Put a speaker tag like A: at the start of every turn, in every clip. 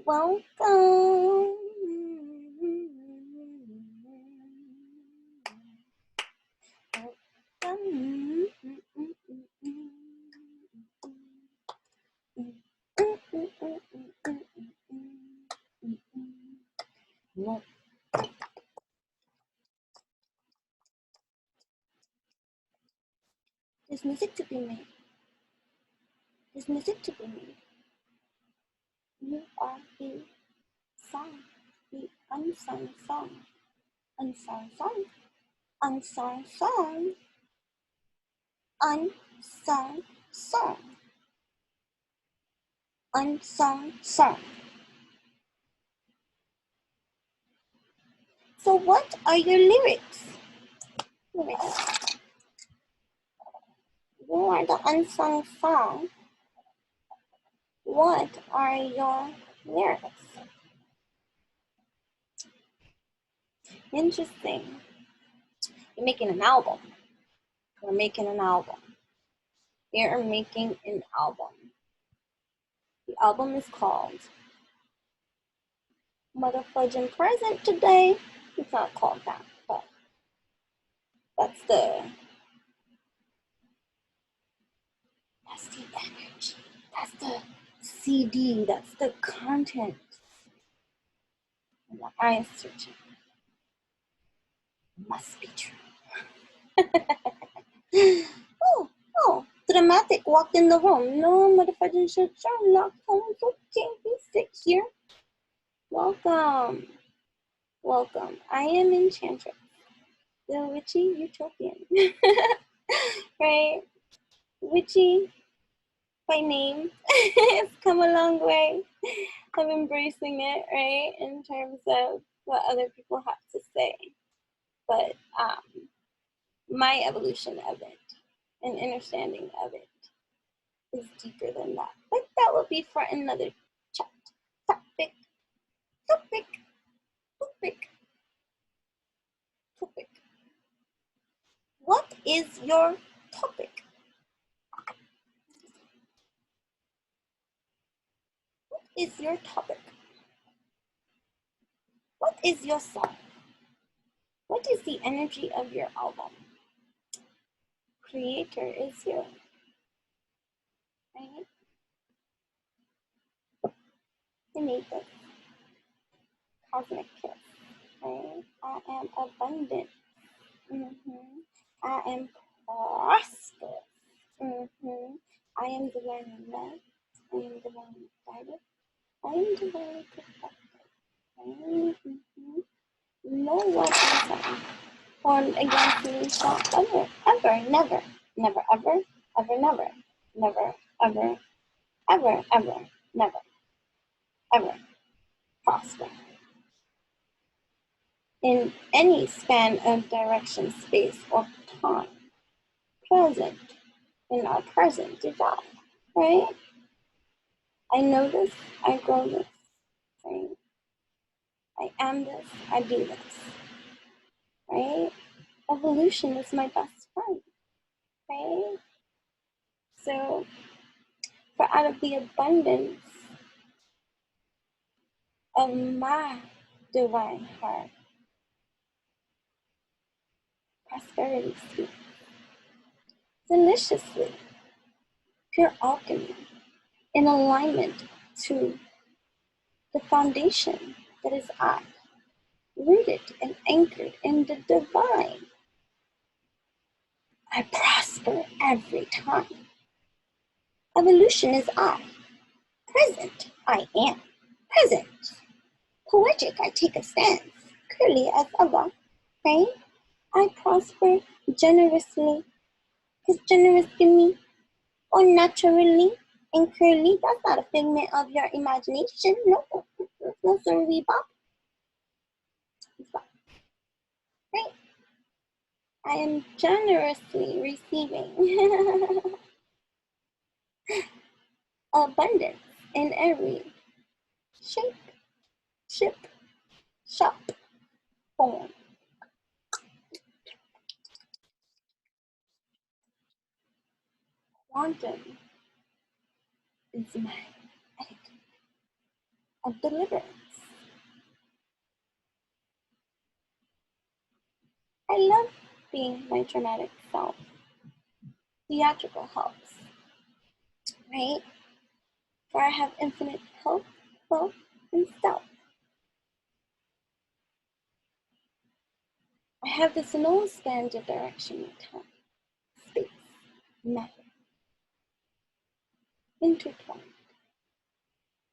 A: Welcome. Welcome. There's music to be made. There's music to be made. You are the song, the unsung song. Unsung song. Unsung song. Unsung song. Unsung song. So what are your lyrics? Lyrics. You are the unsung song. What are your lyrics? Interesting. You're making an album. We're making an album. We are making an album. The album is called Motherfudging Present Today. It's not called that, but that's the energy. That's the CD. That's the content. And what I am searching must be true. Oh, dramatic walked in the room. No motherfucking shit, Sherlock Holmes. Okay, be sick here. Welcome. Welcome. I am Enchantress, the witchy utopian. Right? Witchy by name. It's come a long way. I'm embracing it, right? In terms of what other people have to say. But my evolution of it and understanding of it is deeper than that. But that will be for another topic. What is your topic? What is your topic? What is your song? What is the energy of your album? Creator is you. Right? I made this. cosmicKiss. Right? I am abundant. I am prosperous. I am divinely led. I am divinely guided. I am divinely protected. No weapon formed against me shall never, never prosper. in any span of direction, space, or time, present in our present divine, right? I know this, I grow this, right? I am this, I do this, right? Evolution is my best friend, right? So, for out of the abundance of my divine heart, prosperity speaks deliciously, pure alchemy, in alignment to the foundation that is I, rooted and anchored in the divine. I prosper every time. Evolution is I. Present, I am. Present. Poetic, I take a stance. Curly as ever, right? I prosper generously. Is generous to me, or naturally and curly. That's not a figment of your imagination. No, no, sir, Bebop. Right? I am generously receiving abundance in every shape, ship, shop, form. Quantum is my attitude of deliverance. I love being my dramatic self. Theatrical helps, right? For I have infinite health, wealth, and stealth. I have this no span of direction, time, space, matter, intertwined.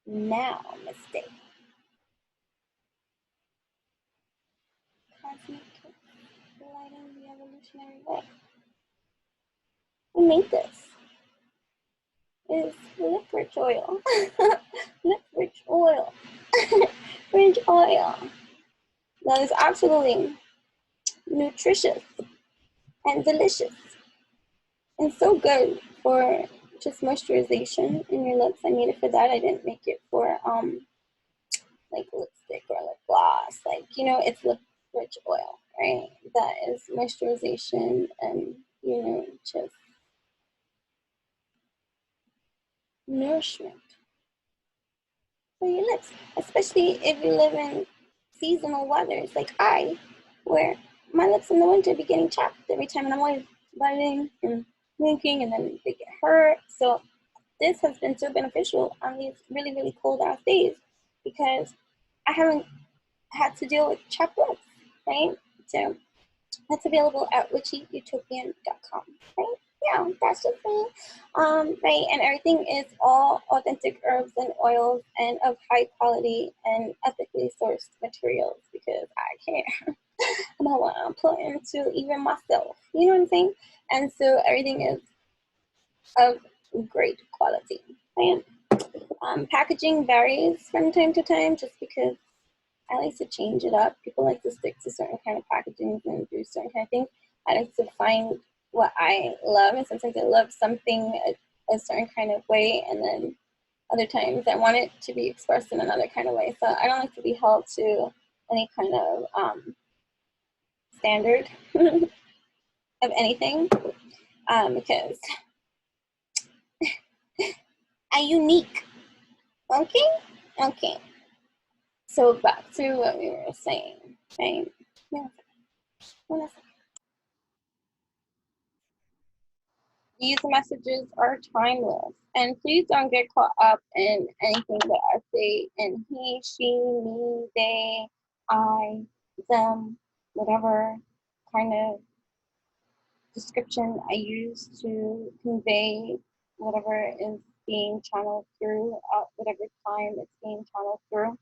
A: Now, mistake. cosmicKiss, lighting the evolutionary way. Who made this? Is lip rich oil. Lip rich oil. Rich oil. That is absolutely nutritious and delicious and so good for just moisturization in your lips. I made it for that. I didn't make it for like lipstick or lip gloss. Like, you know, it's lip rich oil, right? That is moisturization and, you know, just nourishment for your lips, especially if you live in seasonal weathers like I, where my lips in the winter be getting chapped every time, and I'm always biting and winking, and then they get hurt. So this has been so beneficial on these really, really cold ass days because I haven't had to deal with chapped lips, right? So that's available at witchyutopian.com, right? Yeah, that's just me. Right, and everything is all authentic herbs and oils and of high quality and ethically sourced materials because I care. I don't want to put into even myself. You know what I'm saying? And so everything is of great quality. Right? Packaging varies from time to time just because I like to change it up. People like to stick to certain kind of packaging and do certain kind of things. I like to find what I love, and sometimes I love something a certain kind of way, and then other times I want it to be expressed in another kind of way. So I don't like to be held to any kind of standard of anything because I'm unique. Okay? Okay. So back to what we were saying, right? Yeah. These messages are timeless. And please don't get caught up in anything that I say in he, she, me, they, I, them, whatever kind of description I use to convey whatever is being channeled through at whatever time it's being channeled through.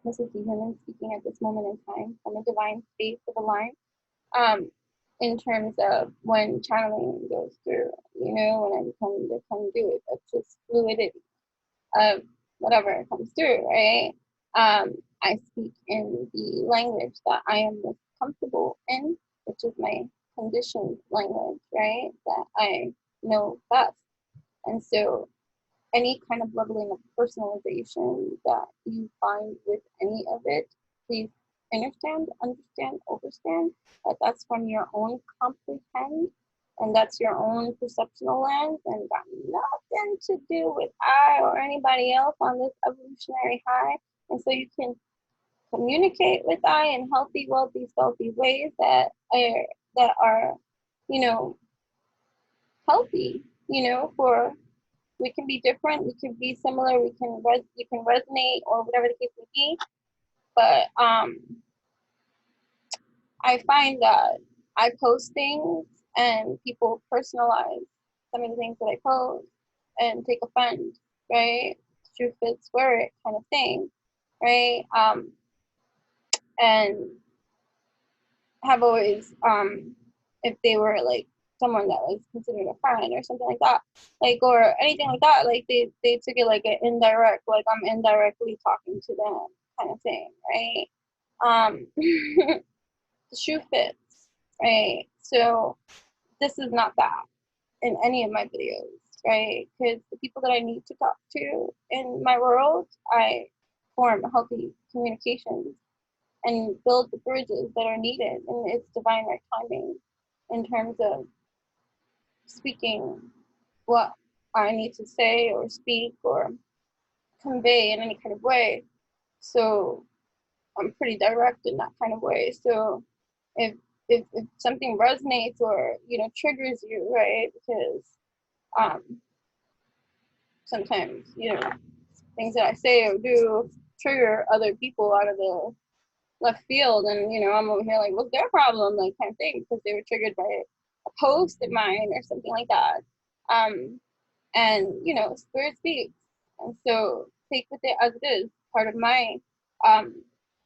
A: This is the human speaking at this moment in time from a divine space of a line. In terms of when channeling goes through, you know, when I become the conduit of just fluidity of whatever comes through, right? I speak in the language that I am most comfortable in, which is my conditioned language, right? That I know best. And so any kind of leveling of personalization that you find with any of it, please understand, overstand that that's from your own comprehend, and that's your own perceptual lens, and got nothing to do with I or anybody else on this evolutionary high. And so you can communicate with I in healthy, wealthy, stealthy ways that are, you know, healthy, for we can be different, we can be similar, you can resonate or whatever the case may be. But I find that I post things and people personalize some of the things that I post and take offense, right? Truth fits spirit kind of thing, right? And have always, if they were like someone that was considered a friend or something like that, like, or anything like that, like they took it like an indirect, like I'm indirectly talking to them kind of thing, right? The shoe fits, right? So this is not that in any of my videos, right? Because the people that I need to talk to in my world, I form healthy communications and build the bridges that are needed in its divine right timing in terms of speaking what I need to say or speak or convey in any kind of way. So I'm pretty direct in that kind of way. So if something resonates or triggers you, right? Because sometimes things that I say or do trigger other people out of the left field, and I'm over here like, what's their problem, like, kind of thing, because they were triggered by a post of mine or something like that. And spirit speaks, and so take with it as it is. Part of my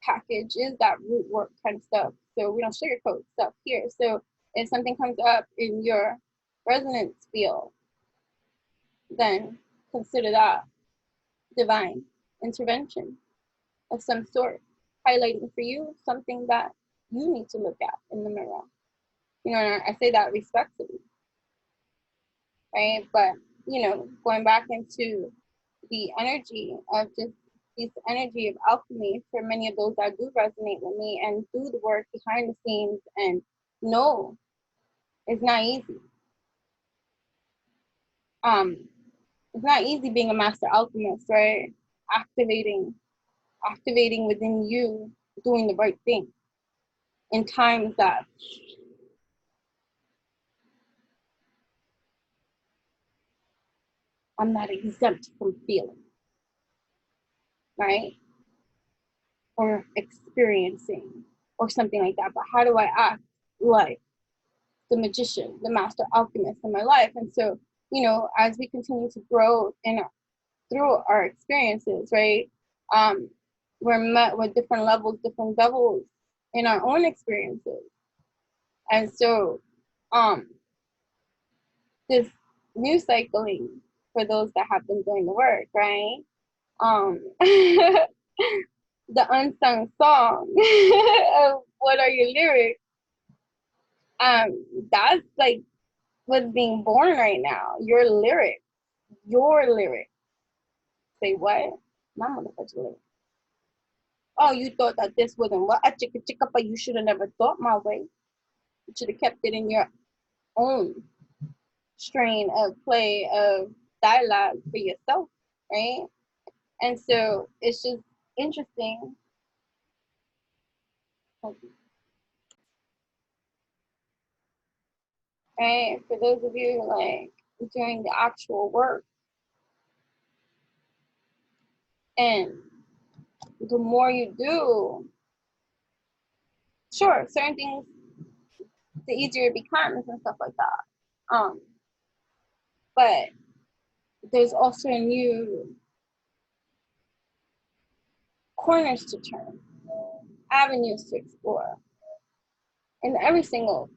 A: package is that root work kind of stuff, so we don't sugarcoat stuff here. So if something comes up in your resonance field, then consider that divine intervention of some sort, highlighting for you something that you need to look at in the mirror. And I say that respectfully, right? But, going back into the energy of just this energy of alchemy for many of those that do resonate with me and do the work behind the scenes, and no, it's not easy. It's not easy being a master alchemist, right? Activating within you, doing the right thing in times that I'm not exempt from feeling, right? Or experiencing or something like that. But how do I act like the magician, the master alchemist in my life? And so, as we continue to grow through our experiences, right? We're met with different levels, different devils in our own experiences. And so this new cycling, for those that have been doing the work, right? The unsung song of what are your lyrics, that's like what's being born right now. Your lyrics. Say what? My motherfucking lyrics. Oh, you thought that this wasn't what? A chicka chicka, but you should have never thought my way. You should have kept it in your own strain of play of dialogue for yourself, right? And so it's just interesting. Right? For those of you like doing the actual work, and the more you do, sure, certain things, the easier it becomes and stuff like that. But there's also new corners to turn, avenues to explore in every single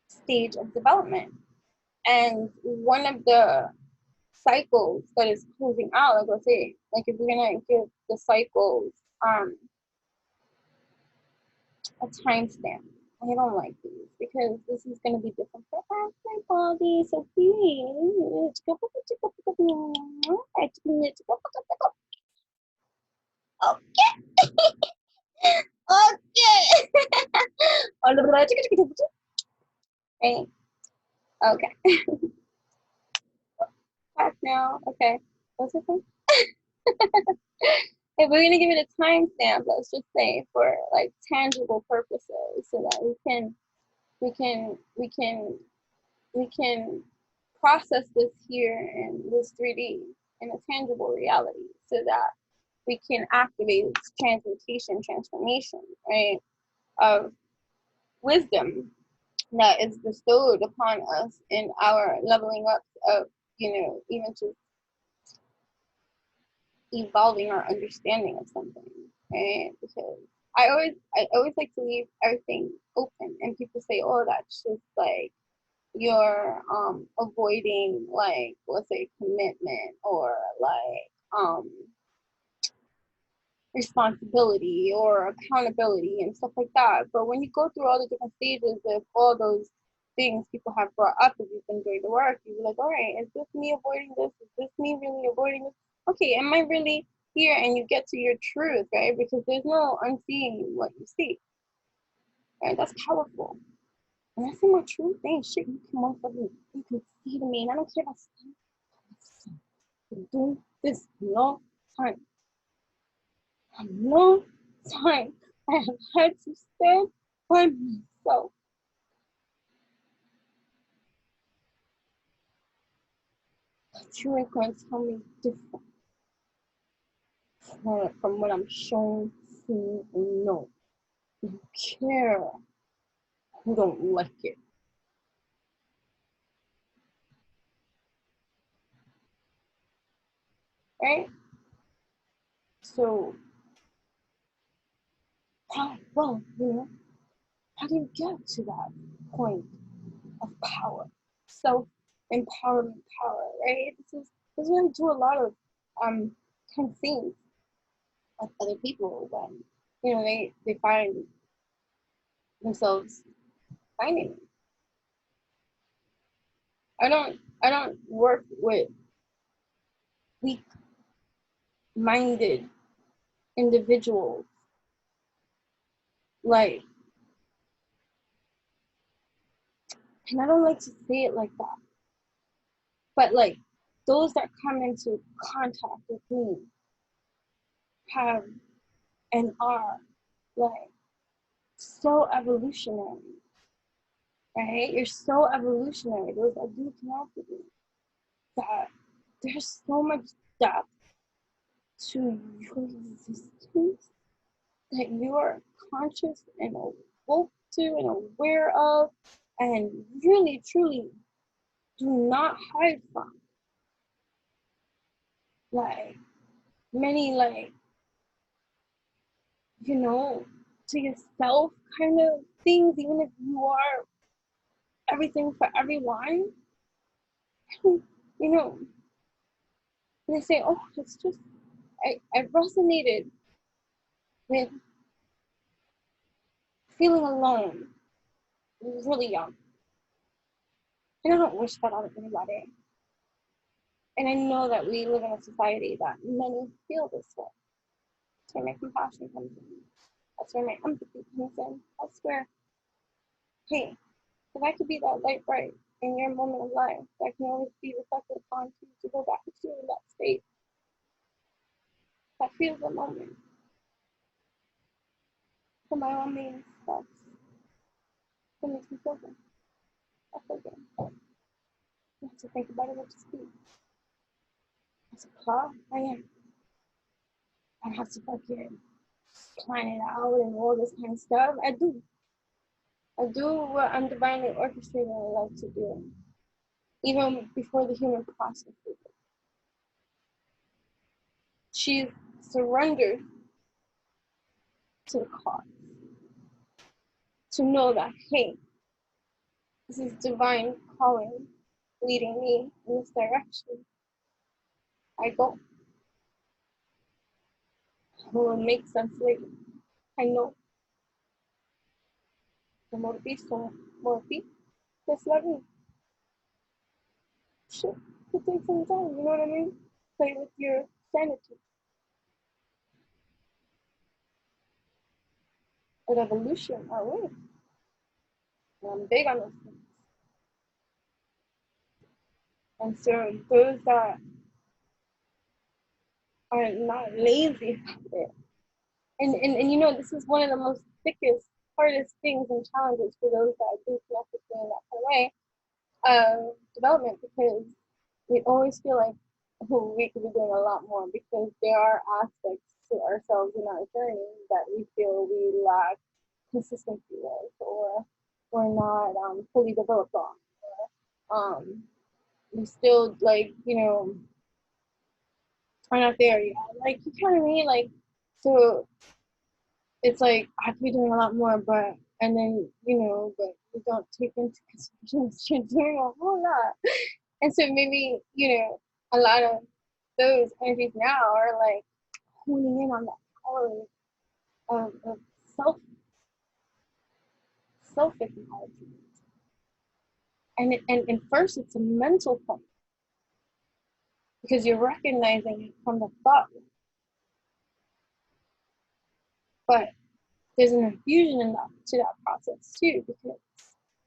A: stage of development. And one of the cycles that is closing out. Like, let's say, like if we're gonna give the cycles a timestamp. I don't like these because this is gonna be different for everybody. So please, okay, okay, okay. Back now. Okay, what's the thing? If we're gonna give it a timestamp, let's just say for like tangible purposes, so that we can process this here in this 3D in a tangible reality, so that we can activate this transformation, right, of wisdom that is bestowed upon us in our leveling up of, even just evolving our understanding of something, right? Because I always like to leave everything open, and people say, oh, that's just like you're avoiding, like, let's say, commitment, or like responsibility or accountability and stuff like that. But when you go through all the different stages of all those things people have brought up, if you've been doing the work, you're like, all right, is this me avoiding this? Is this me really avoiding this? Okay, am I really here? And you get to your truth, right? Because there's no unseeing what you see, right? That's powerful. And I see my truth, ain't shit. You can motherfucking, you can see to me, and I don't care about stuff. I've been doing this long time. A long time. I have had to stand by myself. But you ain't gonna tell me different from what I'm shown, seen, and know. You care who don't like it. Right? So, how do you get to that point of power? Self-empowerment power, right? This is where we do a lot of kind of things with other people when, they find themselves finding. I don't work with weak-minded individuals, like, and I don't like to say it like that, but like those that come into contact with me have and are like so evolutionary, right? You're so evolutionary. Those that do connect with you, that there's so much depth to your existence that you are conscious and awoke to and aware of, and really truly do not hide from. Like many, like, to yourself kind of things, even if you are everything for everyone, you know, and they say, oh, it's just, I resonated with feeling alone. I was really young. And I don't wish that on anybody. And I know that we live in a society that many feel this way. That's where my compassion comes in. That's where my empathy comes in. That's where, hey, if I could be that light bright in your moment of life, that can always be reflected upon you to go back to that state that feels the moment. So by all means, that makes me feel good. I feel good. You have to think about it what you speak. As a claw, I am. I have to fucking plan it out and all this kind of stuff. I do what I'm divinely orchestrating and love to do, even before the human processes it. She's surrendered to the cause, to know that, hey, this is divine calling leading me in this direction. I go. Will make sense later. I know. The more peace, more peace. Just let me. Shit. It takes some time, you know what I mean? Play with your sanity. At evolution, are we? And I'm big on those things. And so those that are not lazy about it. And you know, this is one of the most thickest, hardest things and challenges for those that do connect in that kind of way of development, because we always feel like, oh, we could be doing a lot more, because there are aspects to ourselves in our journey that we feel we lack consistency with, or we're not fully developed on. Or, we still, like, you know, are not there yet. Like, you know what I mean? Like, so it's like, I could be doing a lot more, but, and then, you know, but you don't take into consideration that you're doing a whole lot. And so maybe, you know, a lot of those energies now are like honing in on that power of self acknowledgement. And first, it's a mental point, because you're recognizing it from the thought. But there's an infusion in that to that process too, because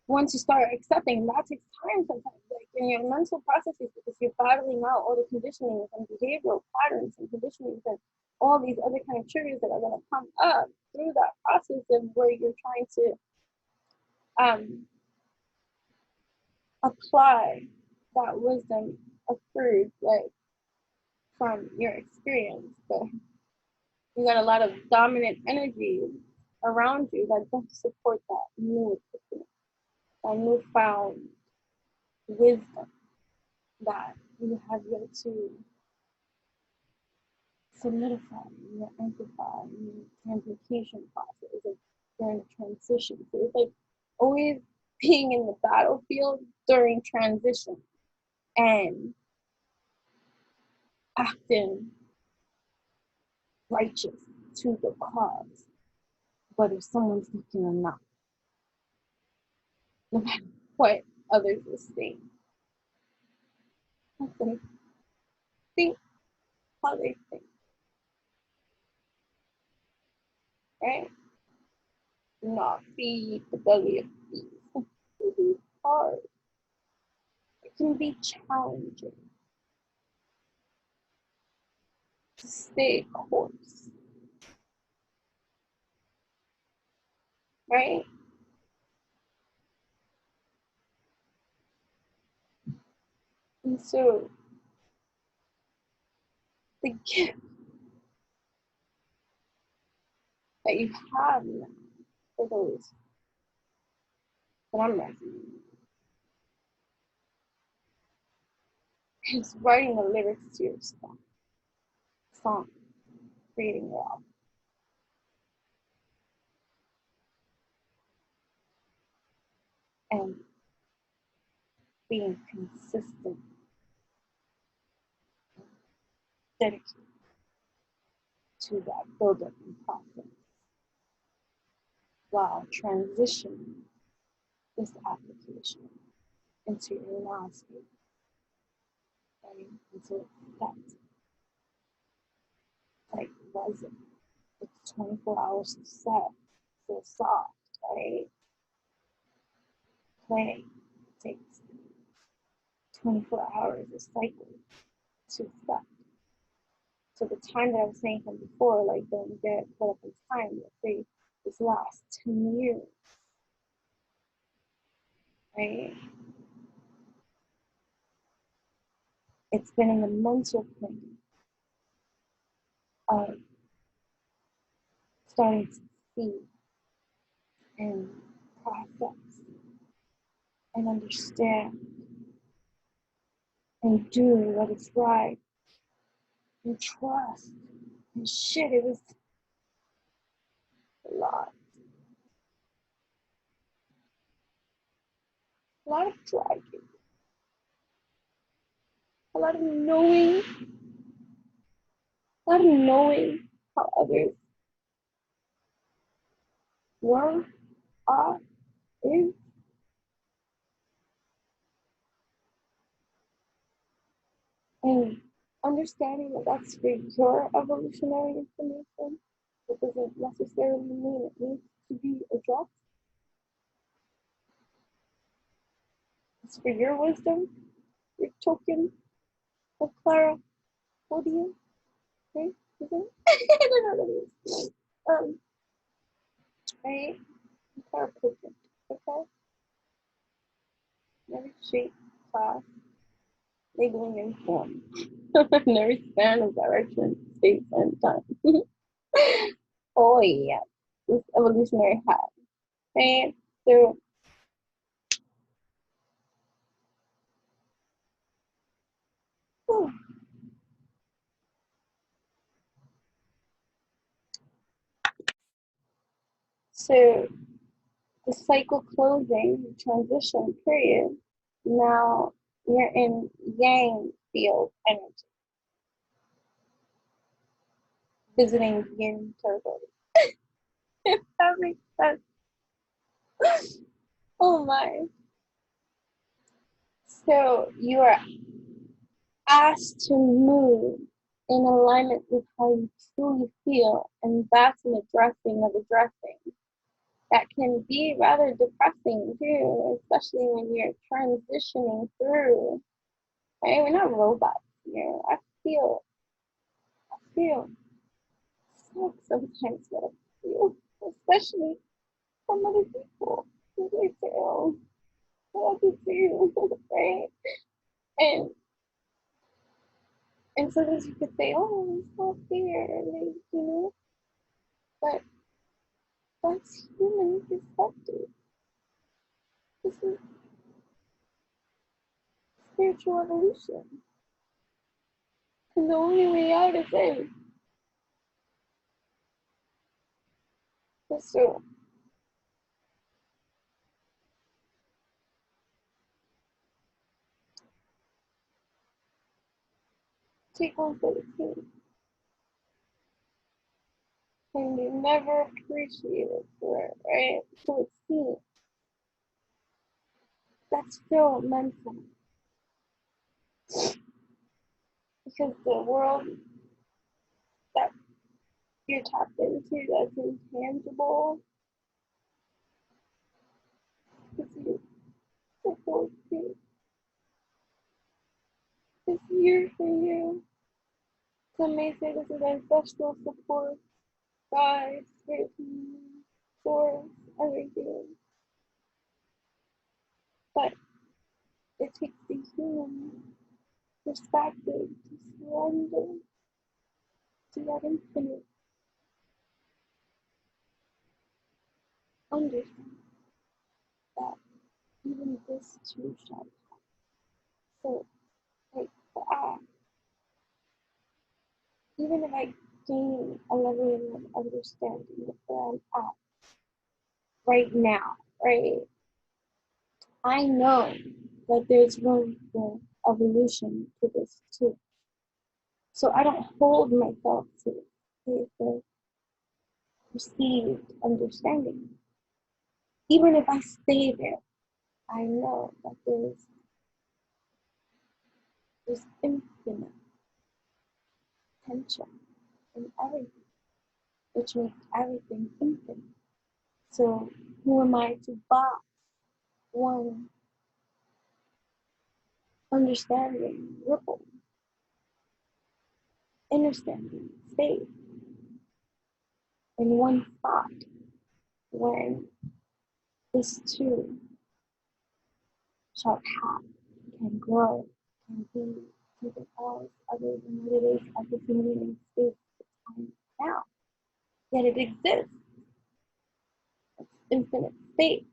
A: once you start accepting, that takes time sometimes, like in your mental processes, because you're battling out all the conditionings and behavioral patterns and conditionings and all these other kind of triggers that are going to come up through that process of where you're trying to apply that wisdom accrued, like, from your experience. But you got a lot of dominant energies around you that don't support that new epiphany, that newfound wisdom that you have yet to solidify in your amplify in your transmutation process of during the transition. So it's like always being in the battlefield during transition and acting righteous to the cause, whether someone's looking or not, no matter what others are saying. Let them think how they think, right? Not feed the belly of bees. It can be hard. It can be challenging to stay course, right? And so the gift that you have now, for those that I'm recommending, is writing the lyrics to your song, creating your album, and being consistent, dedicated to that build-up and process while transitioning this application into your now state, right? Into that, like, resin. It's 24 hours to set, so soft, right? Clay takes 24 hours a cycle to set. So the time that I was saying from before, like, don't get caught up in time. Let's say this last 10 years, right? It's been in the mental plane of starting to see and process and understand and do what is right and trust. And shit, it was a lot. A lot of dragging. A lot of knowing not knowing how others were, are, is, and understanding that that's for your evolutionary information, it doesn't necessarily mean it needs to be addressed. It's for your wisdom, your token of Clara. What do you? Right? Is it? I don't know what that is. Right? Clara token. Okay? Never shape, class, labeling, and form. Never span of direction, space, and time. Oh yeah, this evolutionary hat. Right? So the cycle closing, the transition period, now you're in yang field energy, visiting yin territory. If that makes sense. Oh my. So you are asked to move in alignment with how you truly feel, and that's an addressing of addressing. That can be rather depressing too, especially when you're transitioning through. Right? We're not robots here. I feel suck sometimes what I feel, especially from other people. They feel what I do too, right? And and sometimes you could say, oh, it's not fair, like, but that's human perspective. This is spiritual evolution. And the only way out is in. So take one for the team. And you never appreciate it for it, right? So it's seen. That's still mental. Because the world that you're tapped into that's intangible is you supposed to. It's here for you. Some may say this is ancestral support, God, spirit, source, everything. But it takes the human perspective to surrender to that infinite understanding that even this too shall pass. So, like, even if I gain a level of understanding of where I'm at right now, right? I know that there's room for evolution to this too. So I don't hold myself to the perceived understanding. Even if I stay there, I know that there's infinite potential in everything, which makes everything infinite. So who am I to box one understanding, ripple, understanding, faith in one thought when this too shall pass, can grow, can be something else other than what it is at this moment in space time now. Yet it exists. It's infinite space,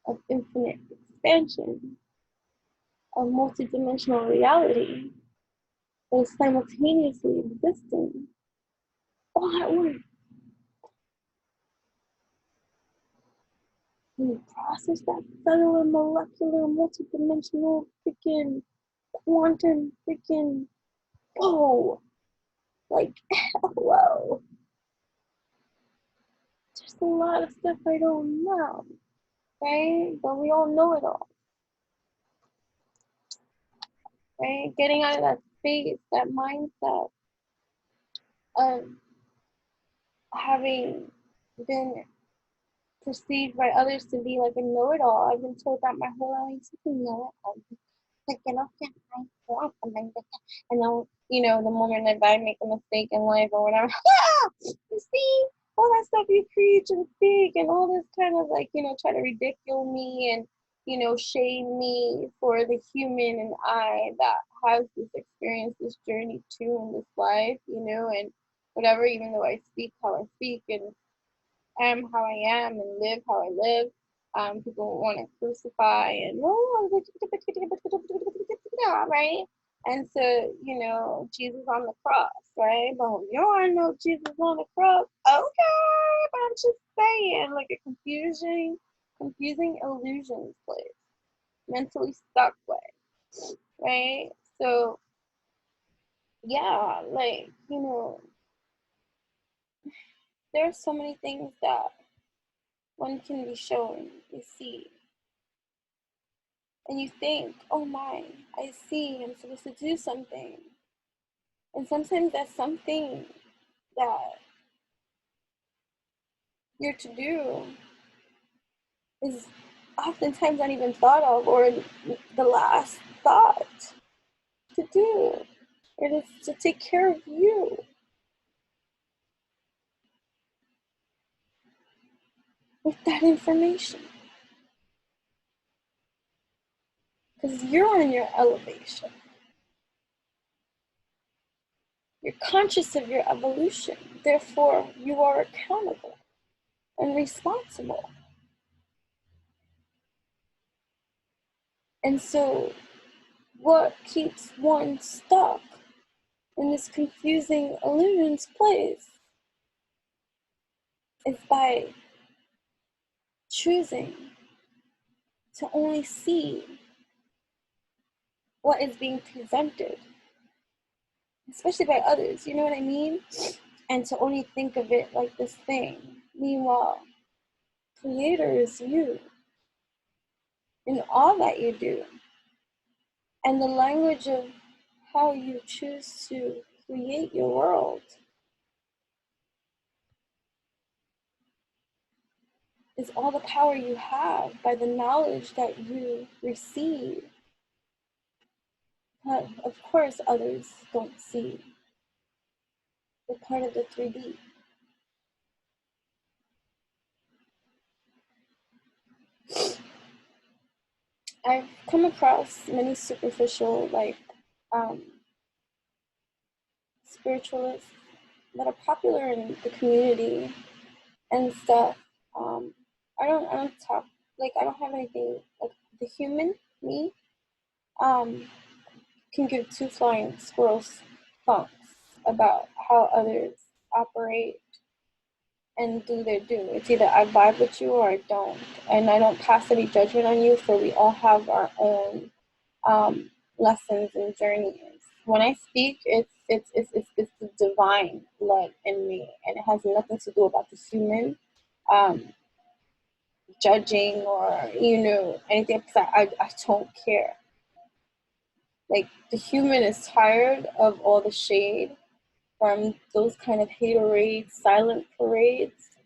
A: of infinite expansion, of multidimensional reality that is simultaneously existing all at once. When you process that cellular, molecular, multidimensional, freaking quantum, freaking, whoa, Like, whoa. There's a lot of stuff I don't know, right? But we all know it all, right? Getting out of that space, that mindset of having been perceived by others to be like a know-it-all. I've been told that my whole life, you know it. Like, you know, and then, you know, the moment that I make a mistake in life or whatever, yeah, you see, all that stuff you preach and speak and all this kind of like, you know, try to ridicule me and, you know, shame me for the human and I that has this experience, this journey too in this life, you know, and whatever, even though I speak how I speak and am how I am and live how I live. People want to crucify and right? And so, you know, Jesus on the cross, right? But you don't want to know Jesus on the cross. Okay, but I'm just saying, like a confusing illusions place, mentally stuck way, right? So, yeah, like, you know, there are so many things that one can be shown, you see, and you think, oh my, I see, I'm supposed to do something. And sometimes that something that you're to do is oftentimes not even thought of or the last thought to do. It is to take care of you. With that information. Because you're on your elevation. You're conscious of your evolution. Therefore, you are accountable and responsible. And so, what keeps one stuck in this confusing illusions place is by choosing to only see what is being presented, especially by others, you know what I mean? And to only think of it like this thing. Meanwhile, creator is you in all that you do. And the language of how you choose to create your world is all the power you have by the knowledge that you receive. But of course, others don't see. They're part of the 3D. I've come across many superficial, like, spiritualists that are popular in the community and stuff. I don't talk, like, I don't have anything, like, the human, me, can give two flying squirrels funks about how others operate and do their do. It's either I vibe with you or I don't. And I don't pass any judgment on you, for we all have our own lessons and journeys. When I speak, it's the divine blood in me, and it has nothing to do about the human judging or, you know, anything, because I don't care. Like, the human is tired of all the shade from those kind of haterades, silent parades,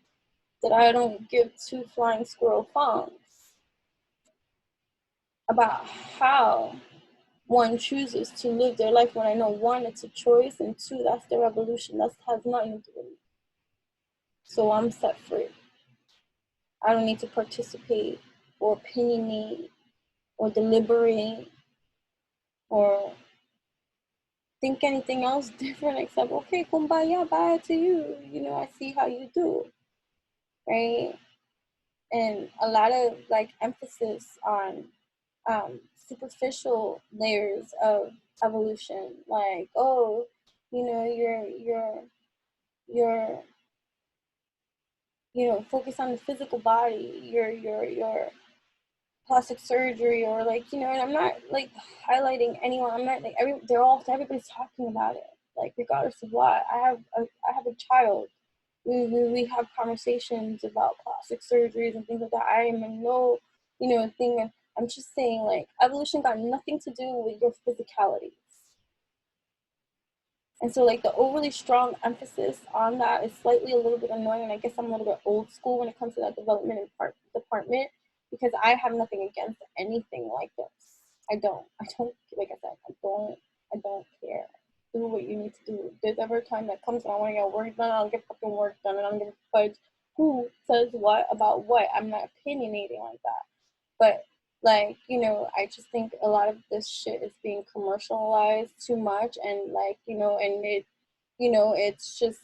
A: that I don't give two flying squirrel funks about how one chooses to live their life, when I know, one, it's a choice, and two, that's their evolution. That has nothing to do with me. So I'm set free. I don't need to participate or opinionate or deliberate or think anything else different except, okay, kumbaya, bye to you. You know, I see how you do, right? And a lot of, like, emphasis on superficial layers of evolution, like, oh, you know, you're you know, focus on the physical body, your plastic surgery, or, like, you know, and I'm not, like, highlighting anyone. I'm not, like, everybody's talking about it. Like, regardless of what, I have a child. We have conversations about plastic surgeries and things like that. I am in no, thing. I'm just saying, like, evolution got nothing to do with your physicality. And so, like, the overly strong emphasis on that is slightly a little bit annoying. And I guess I'm a little bit old school when it comes to that development department, because I have nothing against anything like this. I don't, like I said, I don't care. Do what you need to do. If there's ever a time that comes when I want to get work done, I'll get fucking work done, and I'm gonna fudge who says what about what. I'm not opinionating like that. But, like, I just think a lot of this shit is being commercialized too much, and, like, and it, it's just,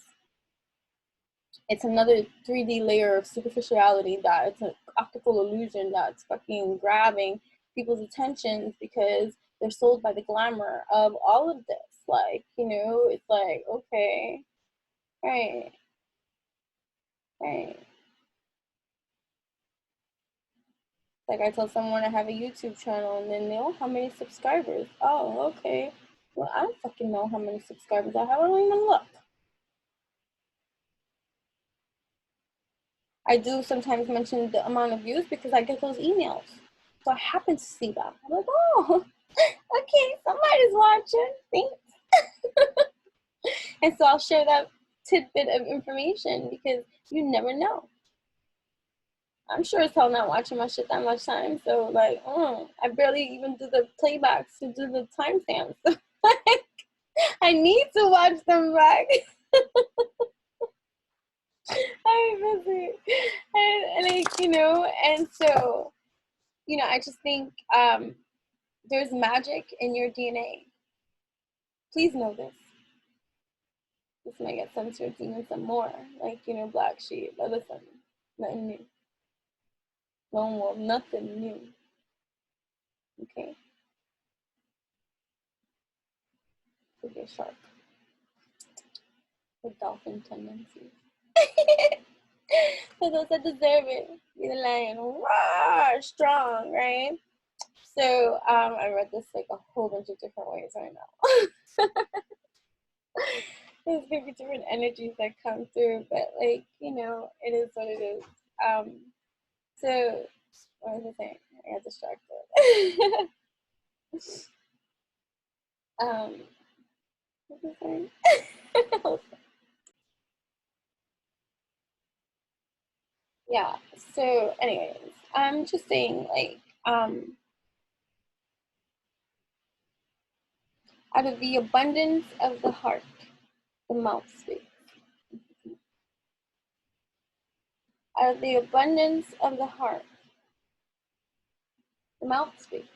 A: it's another 3D layer of superficiality that it's an optical illusion that's fucking grabbing people's attentions because they're sold by the glamour of all of this. Like, it's like, okay, right, right. Like, I tell someone I have a YouTube channel, and then they, how many subscribers? Oh, okay. Well, I don't fucking know how many subscribers I have. I don't even look. I do sometimes mention the amount of views because I get those emails. So I happen to see them. I'm like, oh, okay, somebody's watching. Thanks. And so I'll share that tidbit of information because you never know. I'm sure as hell not watching my shit that much time. So, like, I barely even do the playbacks to do the timestamps. I need to watch them back. I'm busy. And like, and so, I just think there's magic in your DNA. Please know this. This might get censored even some more. Like, black sheep. But listen, nothing new. Lone wolf, nothing new. Okay? Could be a shark. With dolphin tendencies. For those that deserve it, be the lion, roar, strong, right? So I read this like a whole bunch of different ways right now. There's gonna be different energies that come through, but like, it is what it is. So what was I saying? I got distracted. What was I saying? Yeah, so anyways, I'm just saying, like, out of the abundance of the heart, the mouth speaks. Out of the abundance of the heart, the mouth speaks.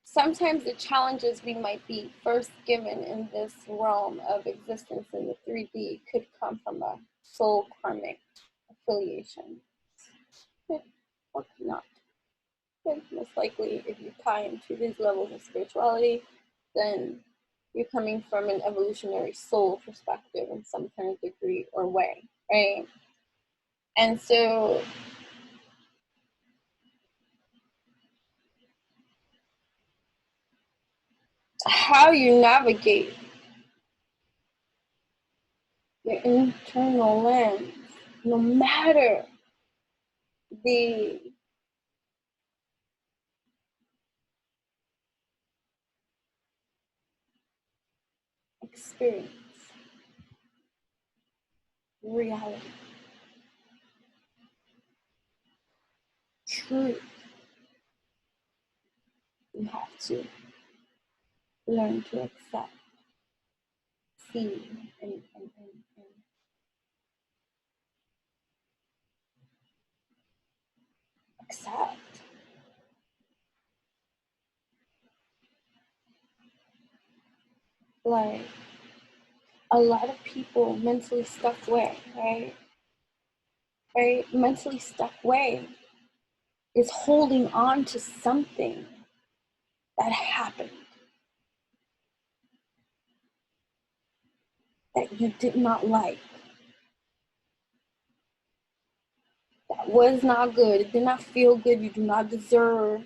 A: Sometimes the challenges we might be first given in this realm of existence in the 3D could come from a soul karmic affiliation. Could or could not. Could, most likely, if you tie into these levels of spirituality, then you're coming from an evolutionary soul perspective in some kind of degree or way, right? And so how you navigate your internal lens, no matter the experience, reality, truth, you have to learn to accept, see, and accept. Like, a lot of people mentally stuck way, right? Right? Mentally stuck way is holding on to something that happened that you did not like, that was not good, it did not feel good, you do not deserve,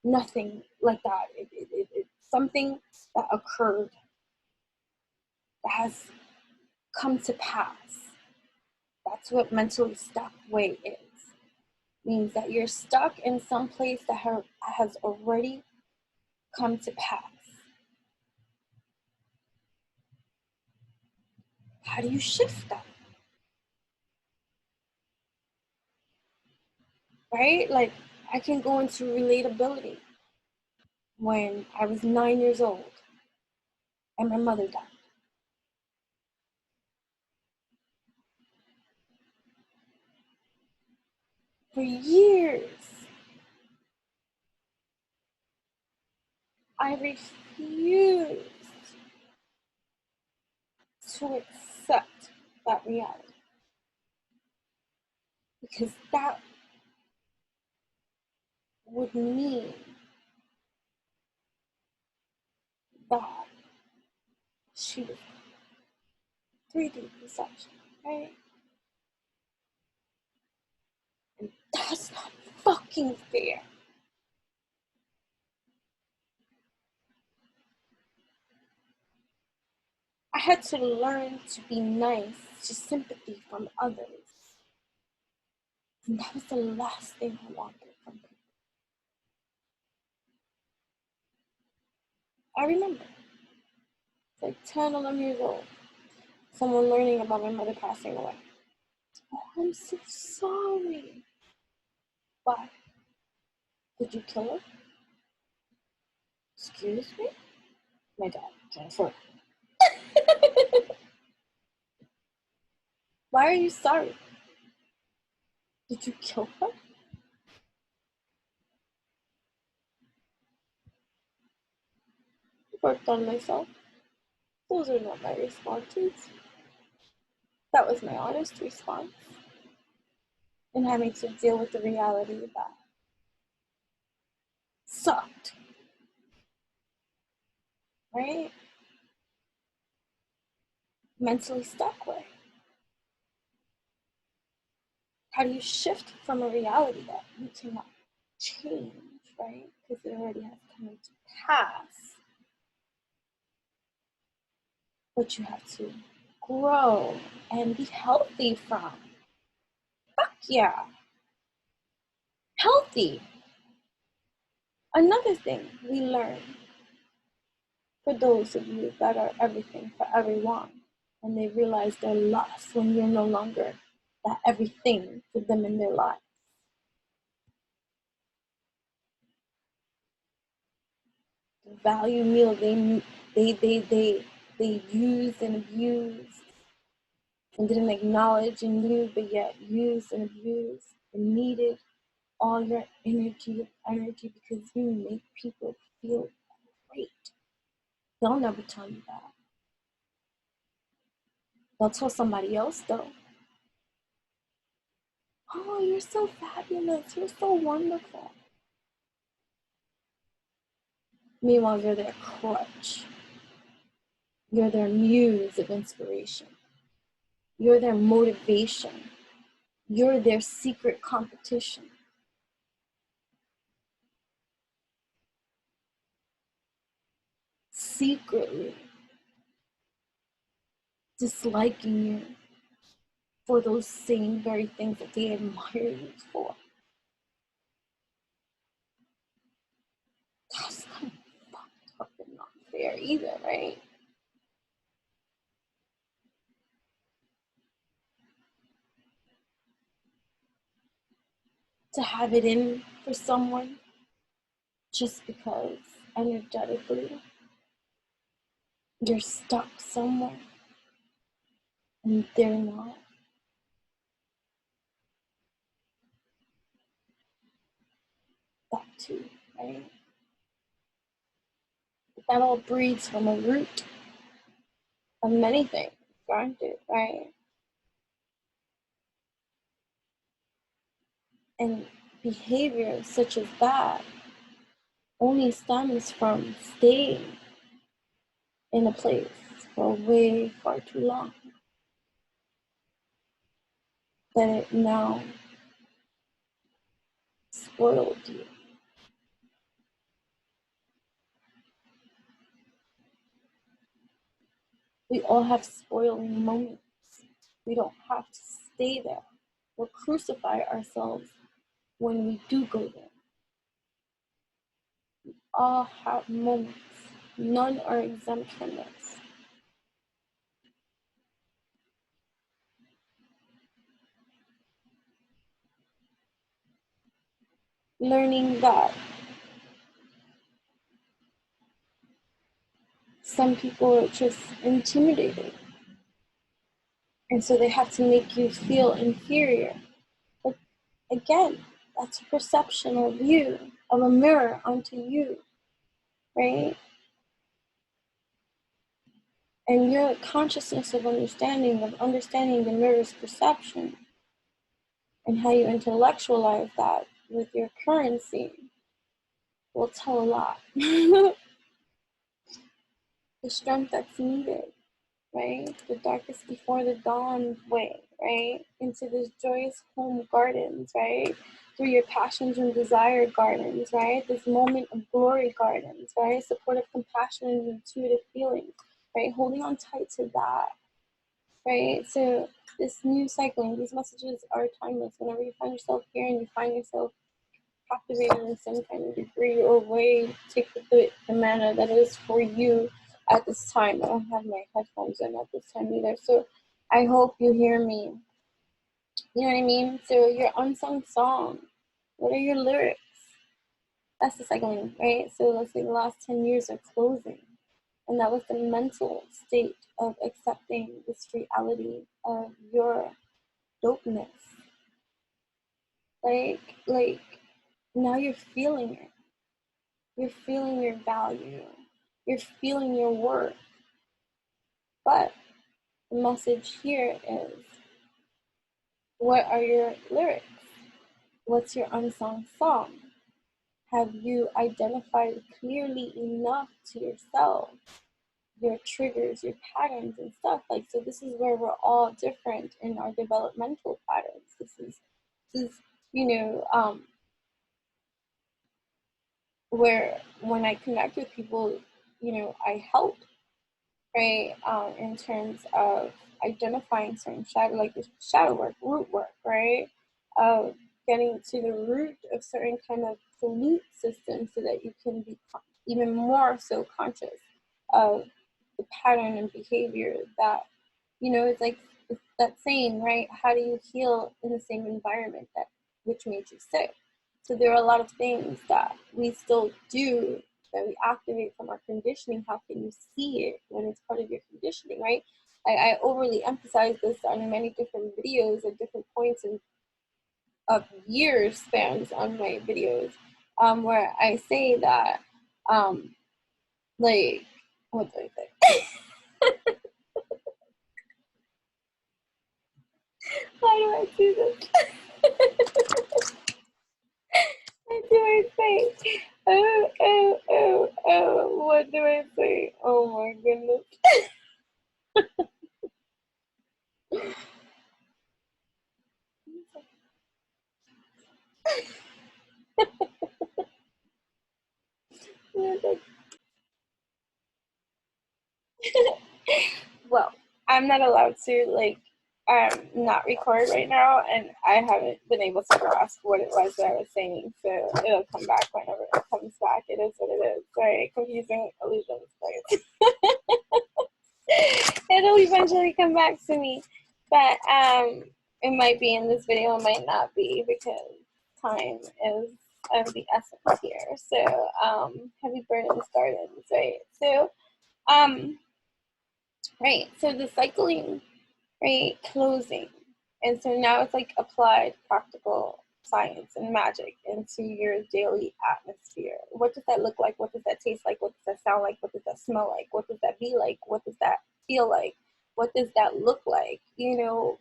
A: Nothing like that. It's something that occurred, that has come to pass. That's what mentally stuck way is. Means that you're stuck in some place that has already come to pass. How do you shift that? Right? Like, I can go into relatability. When I was 9 years old and my mother died. For years, I refused to accept that reality. Because that would mean that she was 3D perception, right? And that's not fucking fair. I had to learn to be nice to sympathy from others. And that was the last thing I wanted from people. I remember, like 10, 11 years old, someone learning about my mother passing away. Oh, I'm so sorry. Why? Did you kill her? Excuse me? My dad, Jennifer. Why are you sorry? Did you kill her? Worked on myself. Those are not my responses. That was my honest response. And having to deal with the reality that sucked. Right? Mentally stuck with. How do you shift from a reality that you cannot change, right? Because it already has come into pass. But you have to grow and be healthy from. Fuck yeah. Healthy. Another thing we learn, for those of you that are everything for everyone, and they realize they're lost when you're no longer that everything for them in their lives. The value meal they used and abused and didn't acknowledge and knew, but yet used and abused and needed all your energy because you make people feel great. They'll never tell you that. They'll tell somebody else though. Oh, you're so fabulous. You're so wonderful. Meanwhile, you're their crutch. You're their muse of inspiration. You're their motivation. You're their secret competition. Secretly disliking you for those same very things that they admire you for. That's kind of fucked up and not fair either, right? To have it in for someone just because energetically you're stuck somewhere and they're not. That too, right? That all breeds from a root of many things, granted, right? And behavior such as that only stems from staying in a place for way far too long. That it now spoiled you. We all have spoiling moments. We don't have to stay there or crucify ourselves when we do go there. We all have moments. None are exempt from this. Learning that some people are just intimidated, and so they have to make you feel inferior. But again, that's a perceptional view of a mirror onto you, right? And your consciousness of understanding the mirror's perception and how you intellectualize that with your currency will tell a lot. The strength that's needed, right? The darkest before the dawn way, right? Into this joyous home gardens, right? Through your passions and desire gardens, right? This moment of glory gardens, right? Supportive compassion and intuitive feelings, right? Holding on tight to that, right? So this new cycling, these messages are timeless. Whenever you find yourself here and you find yourself captivated in some kind of degree or way, take the manna that is for you at this time. I don't have my headphones in at this time either, so I hope you hear me. You know what I mean? So your unsung song, what are your lyrics? That's the cycling, right? So let's say the last 10 years are closing, and that was the mental state of accepting this reality of your dopeness. Like now you're feeling it. You're feeling your value. You're feeling your worth. But the message here is, what are your lyrics? What's your unsung song? Have you identified clearly enough to yourself your triggers, your patterns and stuff? Like, so this is where we're all different in our developmental patterns. This is you know, where when I connect with people, you know, I help, right? In terms of identifying certain shadow, like the shadow work, root work, right? Getting to the root of certain kind of belief systems so that you can be even more so conscious of the pattern and behavior that, you know, it's like it's that saying, right? How do you heal in the same environment that which made you sick? So there are a lot of things that we still do that we activate from our conditioning. How can you see it when it's part of your conditioning, right? I overly emphasize this on many different videos at different points of year spans on my videos, where I say that, like, what do I say? How do I do this? What do I say? Oh, what do I say? Oh my goodness. Well, I'm not allowed to, like, not record right now, and I haven't been able to grasp what it was that I was saying, so it'll come back whenever it comes back. It is what it is. Sorry, confusing illusions, guys. It'll eventually come back to me, but it might be in this video, it might not be, because time is of the essence here. So heavy burdens gardens, right? So right, so the cycling, right, closing, and so now it's like applied practical science and magic into your daily atmosphere. What does that look like? What does that taste like? What does that sound like? What does that smell like? What does that be like? What does that feel like? What does that look like? You know,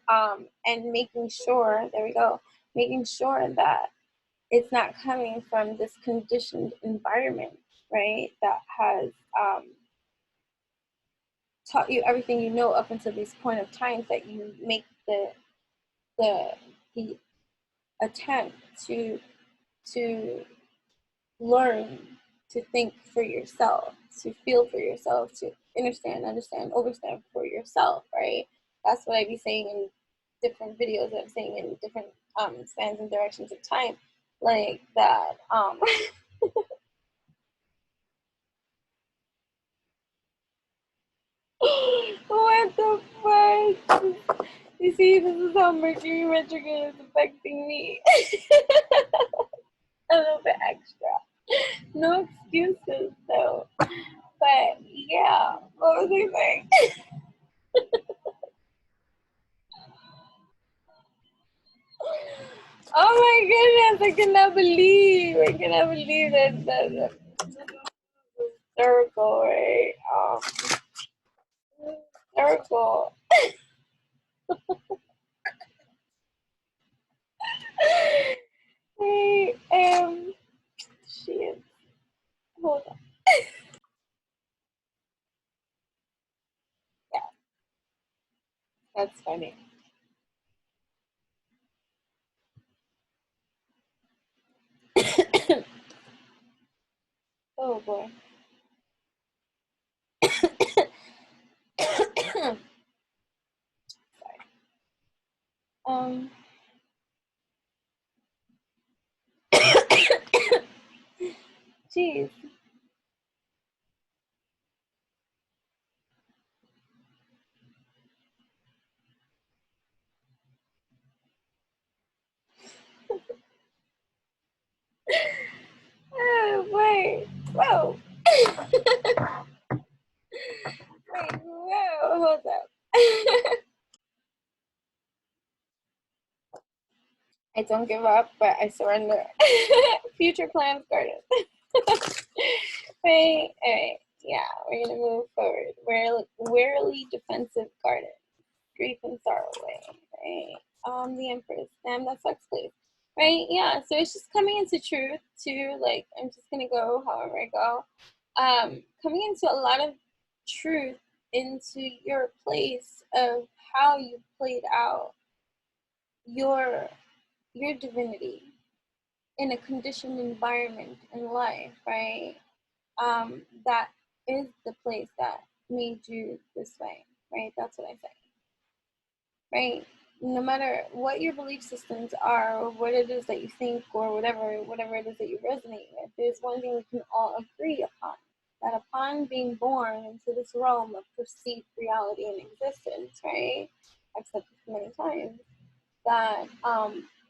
A: and making sure, there we go, making sure that it's not coming from this conditioned environment, right, that has taught you everything you know up until this point of time, that you make the attempt to learn to think for yourself, to feel for yourself, to understand, overstand for yourself, right? That's what I be saying in different videos, I'm saying in different spans and directions of time, like that. What the fuck? You see, this is how Mercury retrograde is affecting me. A little bit extra. No excuses though. But yeah, what was I saying? Oh my goodness, I cannot believe that hysterical, right? Hysterical. Hey, shit. Hold on. Yeah, that's funny. Oh boy. Sorry. Jeez. Oh, wait. Whoa. Wait, whoa. Hold up. I don't give up, but I surrender. Future plans guarded. Right, all right. Yeah, we're gonna move forward. Warily defensive guarded. Grief and sorrow away. Right. The Empress. Damn, that sucks, please. Right, yeah. So it's just coming into truth too. Like, I'm just gonna go however I go. Coming into a lot of truth into your place of how you played out your divinity in a conditioned environment in life, right? That is the place that made you this way, right? That's what I say, right? No matter what your belief systems are, or what it is that you think, or whatever it is that you resonate with, there's one thing we can all agree upon: that upon being born into this realm of perceived reality and existence, right? I've said this many times, that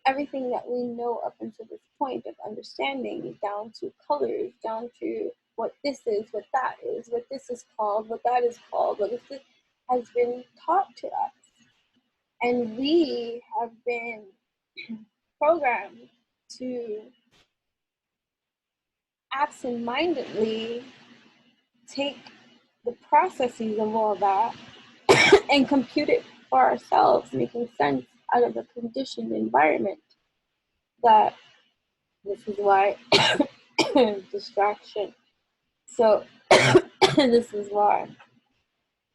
A: everything that we know up until this point of understanding, down to colors, down to what this is, what that is, what this is called, what that is called, what this has been taught to us. And we have been programmed to absent-mindedly take the processes of all that and compute it for ourselves, making sense out of a conditioned environment. That this is why distraction. So this is why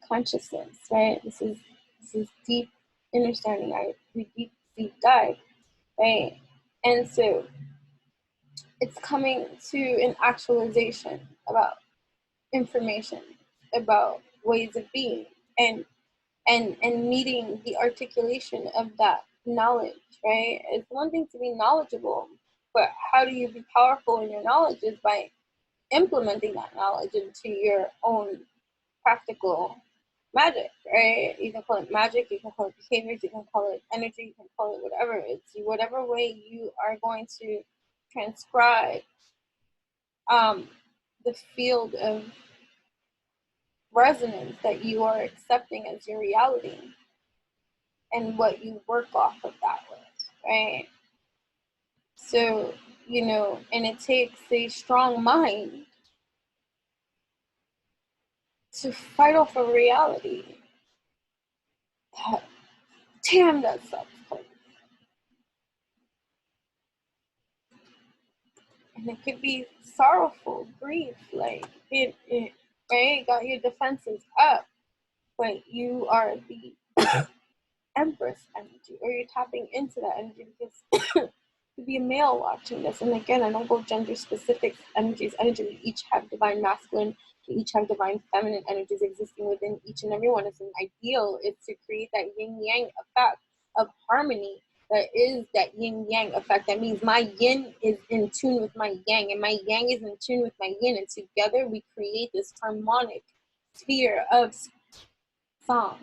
A: consciousness, right? This is deep understanding. We deep dive, right? And so it's coming to an actualization about information, about ways of being, and meeting the articulation of that knowledge, right? It's one thing to be knowledgeable, but how do you be powerful in your knowledge is by implementing that knowledge into your own practical magic, right? You can call it magic, you can call it behaviors, you can call it energy, you can call it whatever. It's whatever way you are going to transcribe the field of resonance that you are accepting as your reality, and what you work off of that with, right? So, and it takes a strong mind to fight off a reality that, damn, that sucks. And it could be sorrowful, grief, like it right? Got your defenses up, but you are the Empress energy, or you're tapping into that energy because could be a male watching this. And again, I don't go gender specific energies. We each have divine masculine, we each have divine feminine energies existing within each and every one. It's an ideal is to create that yin yang effect of harmony. That is that yin yang effect. That means my yin is in tune with my yang, and my yang is in tune with my yin, and together we create this harmonic sphere of song,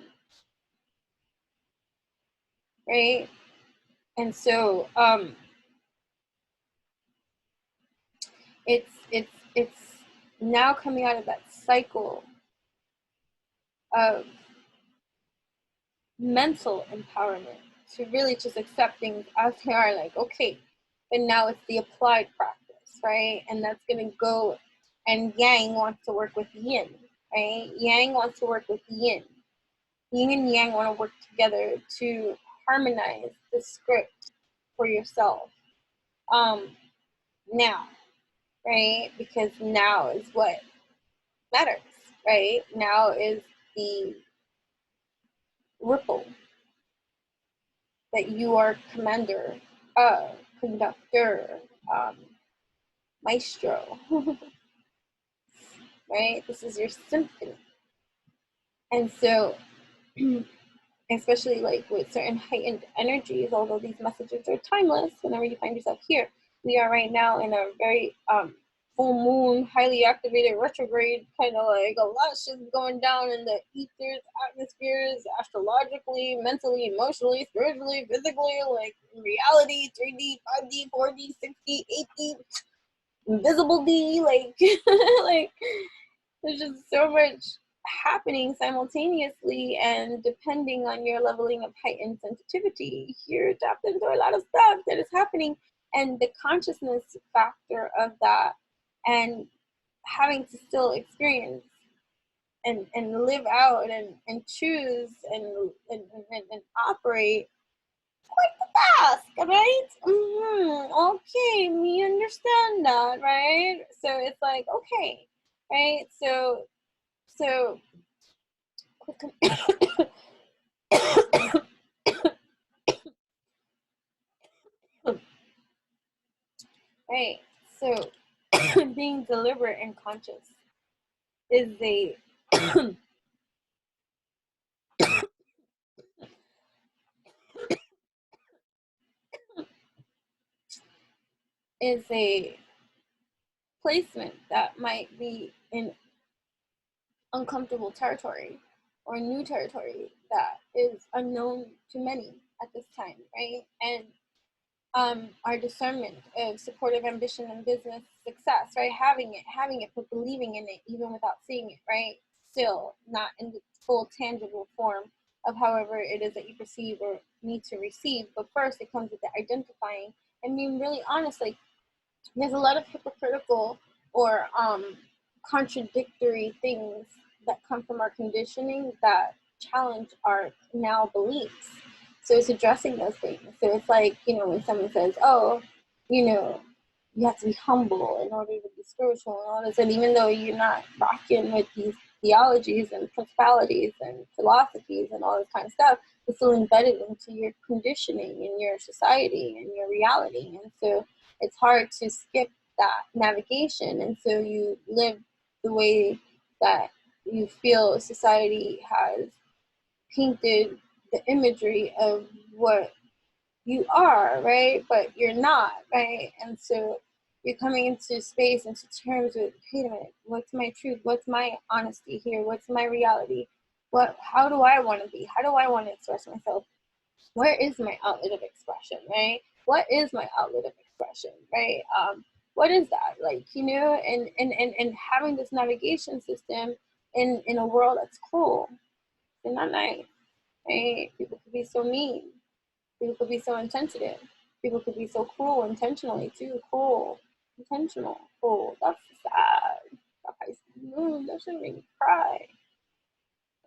A: right? And so it's now coming out of that cycle of mental empowerment to really just accept things as they are, like, okay, but now it's the applied practice, right? And that's going to go, and yang wants to work with yin, right? Yang wants to work with yin. Yin and yang want to work together to harmonize the script for yourself. Now, right? Because now is what matters, right? Now is the ripple that you are commander, conductor, maestro, right? This is your symphony. And so, especially like with certain heightened energies, although these messages are timeless, whenever you find yourself here, we are right now in a very full moon, highly activated retrograde, kind of like a lot of shit's going down in the ethers, atmospheres, astrologically, mentally, emotionally, spiritually, physically, like in reality, 3D, 5D, 4D, 6D, 8D, invisible D, like, like, there's just so much happening simultaneously, and depending on your leveling of heightened sensitivity, you're tapped into a lot of stuff that is happening, and the consciousness factor of that, and having to still experience and live out and choose and operate quite the task, right? Okay, we understand that, right? So it's like, okay, right? So right. So being deliberate and conscious is a is a placement that might be in uncomfortable territory or new territory that is unknown to many at this time, right? And our discernment of supportive ambition and business success, right? Having it, but believing in it even without seeing it, right? Still not in the full tangible form of however it is that you perceive or need to receive. But first it comes with the identifying and being really honest. Like, there's a lot of hypocritical or contradictory things that come from our conditioning that challenge our now beliefs. So it's addressing those things. So it's like, when someone says, oh, you have to be humble in order to be spiritual and all this, and even though you're not rocking with these theologies and principalities and philosophies and all this kind of stuff, it's still embedded into your conditioning in your society and your reality. And so it's hard to skip that navigation, and so you live the way that you feel society has painted the imagery of what you are, right? But you're not, right? And so you're coming into space, into terms with, wait a minute, what's my truth? What's my honesty here? What's my reality? How do I want to be? How do I want to express myself? Where is my outlet of expression, right? What is my outlet of expression, right? What is that, like, and having this navigation system in a world that's cruel and not nice, right? People could be so mean, people could be so insensitive, people could be so cruel intentionally too, cruel, intentional, cruel. That's sad. That should make me cry.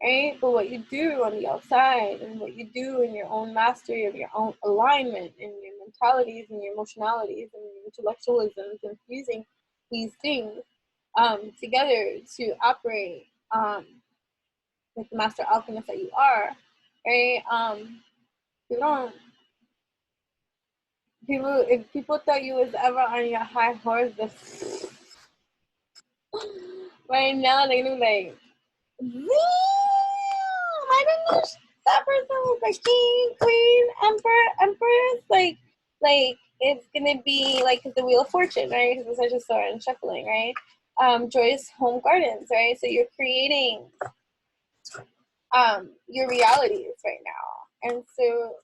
A: Right? But what you do on the outside and what you do in your own mastery of your own alignment and your mentalities and your emotionalities and your intellectualisms and fusing these things together to operate with the master alchemist that you are, right? if people thought you was ever on your high horse, right now they're gonna be like, damn, I didn't know that person was like king, queen, emperor, empress. Like it's gonna be like the Wheel of Fortune, right? Because it's such a sword and shuffling, right? Joyous home gardens, right? So you're creating your realities right now, and so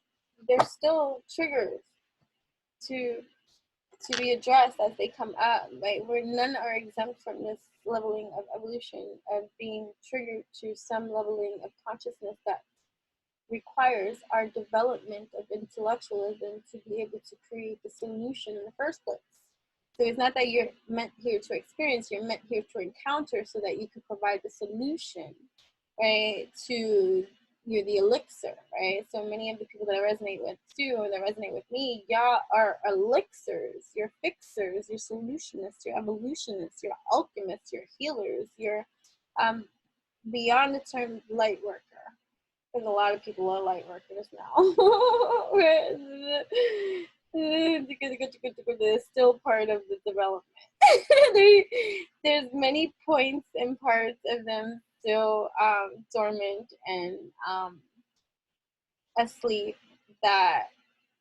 A: there's still triggers to be addressed as they come up, right? Where none are exempt from this leveling of evolution, of being triggered to some leveling of consciousness that requires our development of intellectualism to be able to create the solution in the first place. So it's not that you're meant here to experience, you're meant here to encounter so that you can provide the solution, right, to you're the elixir, right? So many of the people that I resonate with too, or that resonate with me, y'all are elixirs, you're fixers, you're solutionists, you're evolutionists, you're alchemists, you're healers, you're beyond the term light worker. Because a lot of people are light workers now. It's still part of the development. There's many points and parts of them still dormant and asleep that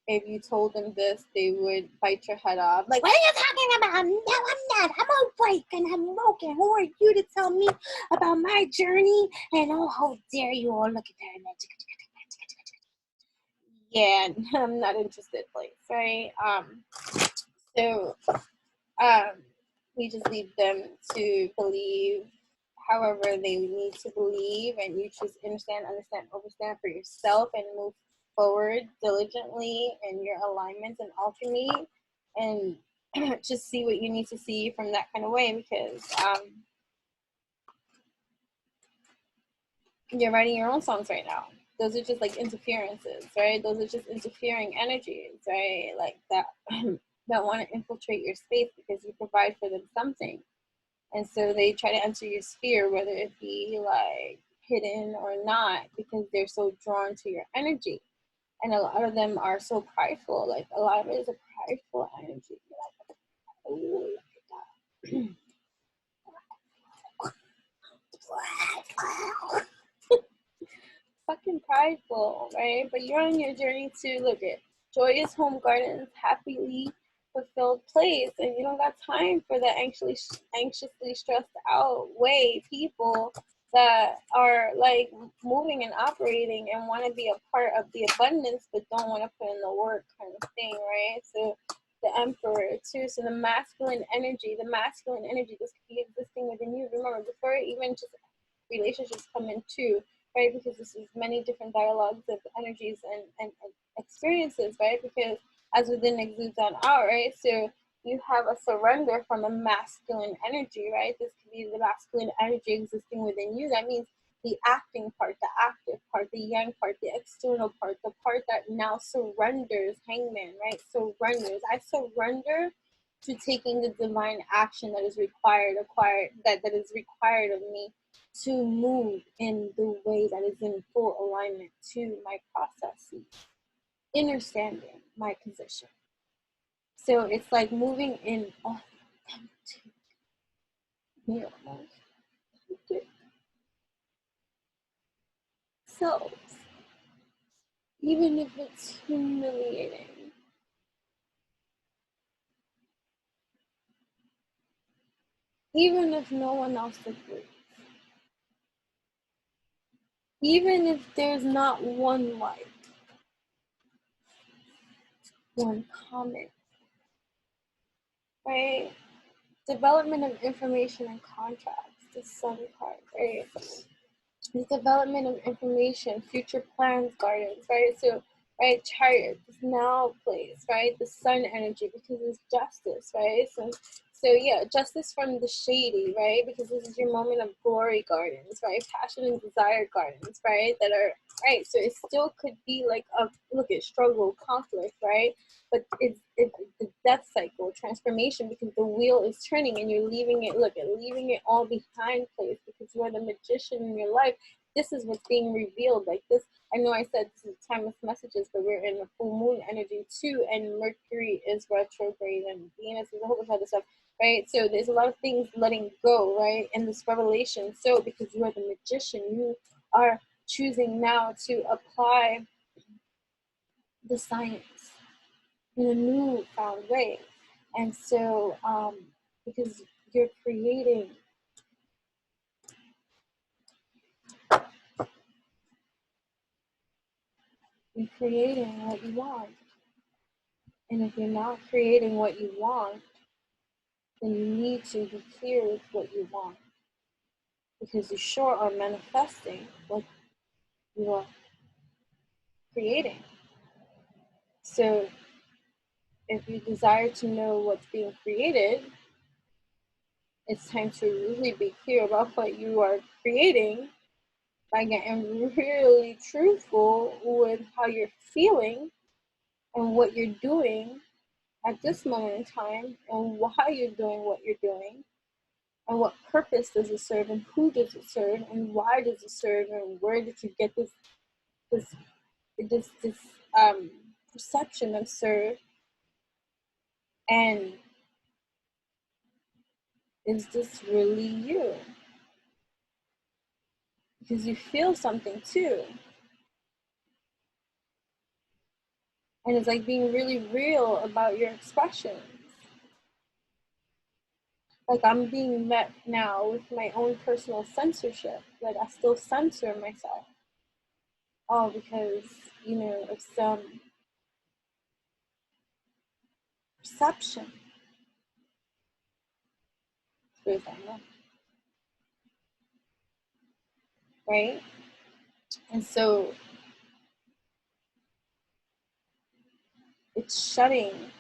A: if you told them this, they would bite your head off. Like, what are you talking about? No, I'm not. I'm awake and I'm woke. And who are you to tell me about my journey? And oh, how dare you? Oh, look at that. Yeah, I'm not interested, please, right? So we just leave them to believe however they need to believe, and you just understand, overstand for yourself, and move forward diligently in your alignments and alchemy, and just see what you need to see from that kind of way, because you're writing your own songs right now. Those are just like interferences, right? Those are just interfering energies, right? Like that that want to infiltrate your space because you provide for them something. And so they try to enter your sphere, whether it be like hidden or not, because they're so drawn to your energy. And a lot of them are so prideful. Like a lot of it is a prideful energy. Like, oh, look at that. Fucking prideful, right? But you're on your journey to look at joyous home gardens, happily fulfilled place, and you don't got time for the anxiously stressed out way people that are like moving and operating and want to be a part of the abundance but don't want to put in the work kind of thing, right? So the emperor too, so the masculine energy this could be existing within you. Remember, before even just relationships come in too, right? Because this is many different dialogues of energies and experiences, right? Because as within exudes on out, right? So you have a surrender from a masculine energy, right? This could be the masculine energy existing within you. That means the acting part, the active part, the yang part, the external part, the part that now surrenders, hangman, right? Surrenders. I surrender to taking the divine action that is required of me to move in the way that is in full alignment to my processes, understanding my position. So it's like moving in authentic, selves, even if it's humiliating. Even if no one else agrees. Even if there's not one like, one comment, right? Development of information and contracts, the sun card, right? The development of information, future plans, gardens, right? So, right, chariot, this now place, right? The sun energy, because it's justice, right? So yeah, justice from the shady, right? Because this is your moment of glory gardens, right? Passion and desire gardens, right? That are, right? So it still could be like a, look at struggle, conflict, right? But it's the death cycle, transformation, because the wheel is turning and you're leaving it, leaving it all behind place, because you are the magician in your life. this is what's being revealed. Like this, I know I said this is timeless messages, but we're in the full moon energy too, and Mercury is retrograde, and Venus is a whole bunch of other stuff, right? So there's a lot of things letting go, right, in this revelation. So because you are the magician, you are choosing now to apply the science in a new found way. And so because you're creating what you want. And if you're not creating what you want, then you need to be clear with what you want, because you sure are manifesting what you are creating. So if you desire to know what's being created, it's time to really be clear about what you are creating by getting really truthful with how you're feeling and what you're doing at this moment in time, and why you're doing what you're doing, and what purpose does it serve, and who does it serve, and why does it serve, and where did you get this perception of serve, and is this really you? Because you feel something too. And it's like being really real about your expressions. Like I'm being met now with my own personal censorship. Like I still censor myself. All because, you know, of some perception. Right? And so it's shutting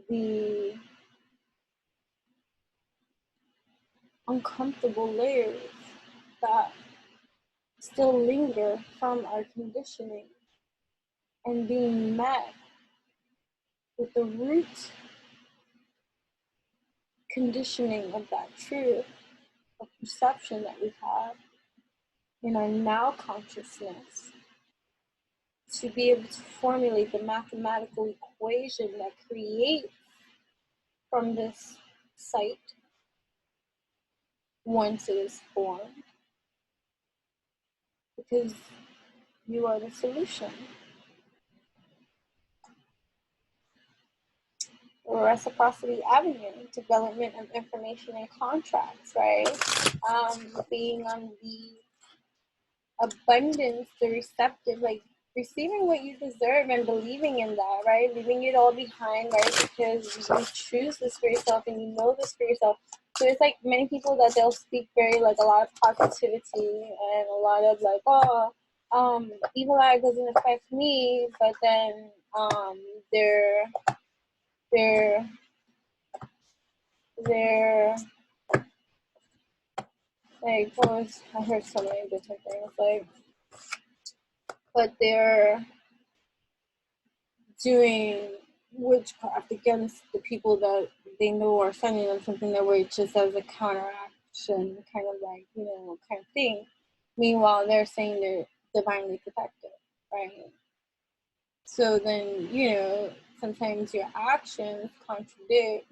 A: the uncomfortable layers that still linger from our conditioning, and being met with the root conditioning of that truth, of perception that we have in our now consciousness, to be able to formulate the mathematical equation that creates from this sight once it is formed, because you are the solution. Reciprocity Avenue, development of information and contracts, right? Being on the abundance, the receptive, like receiving what you deserve and believing in that, right? Leaving it all behind, right? Because you choose this for yourself and you know this for yourself. So it's like many people that they'll speak very like a lot of positivity and a lot of like, oh, evil eye doesn't affect me, but then they're like, I heard so many different things, like, but they're doing witchcraft against the people that they know are sending them something that way, just as a counteraction, kind of like, you know, kind of thing. Meanwhile, they're saying they're divinely protected, right? So then, you know, sometimes your actions contradict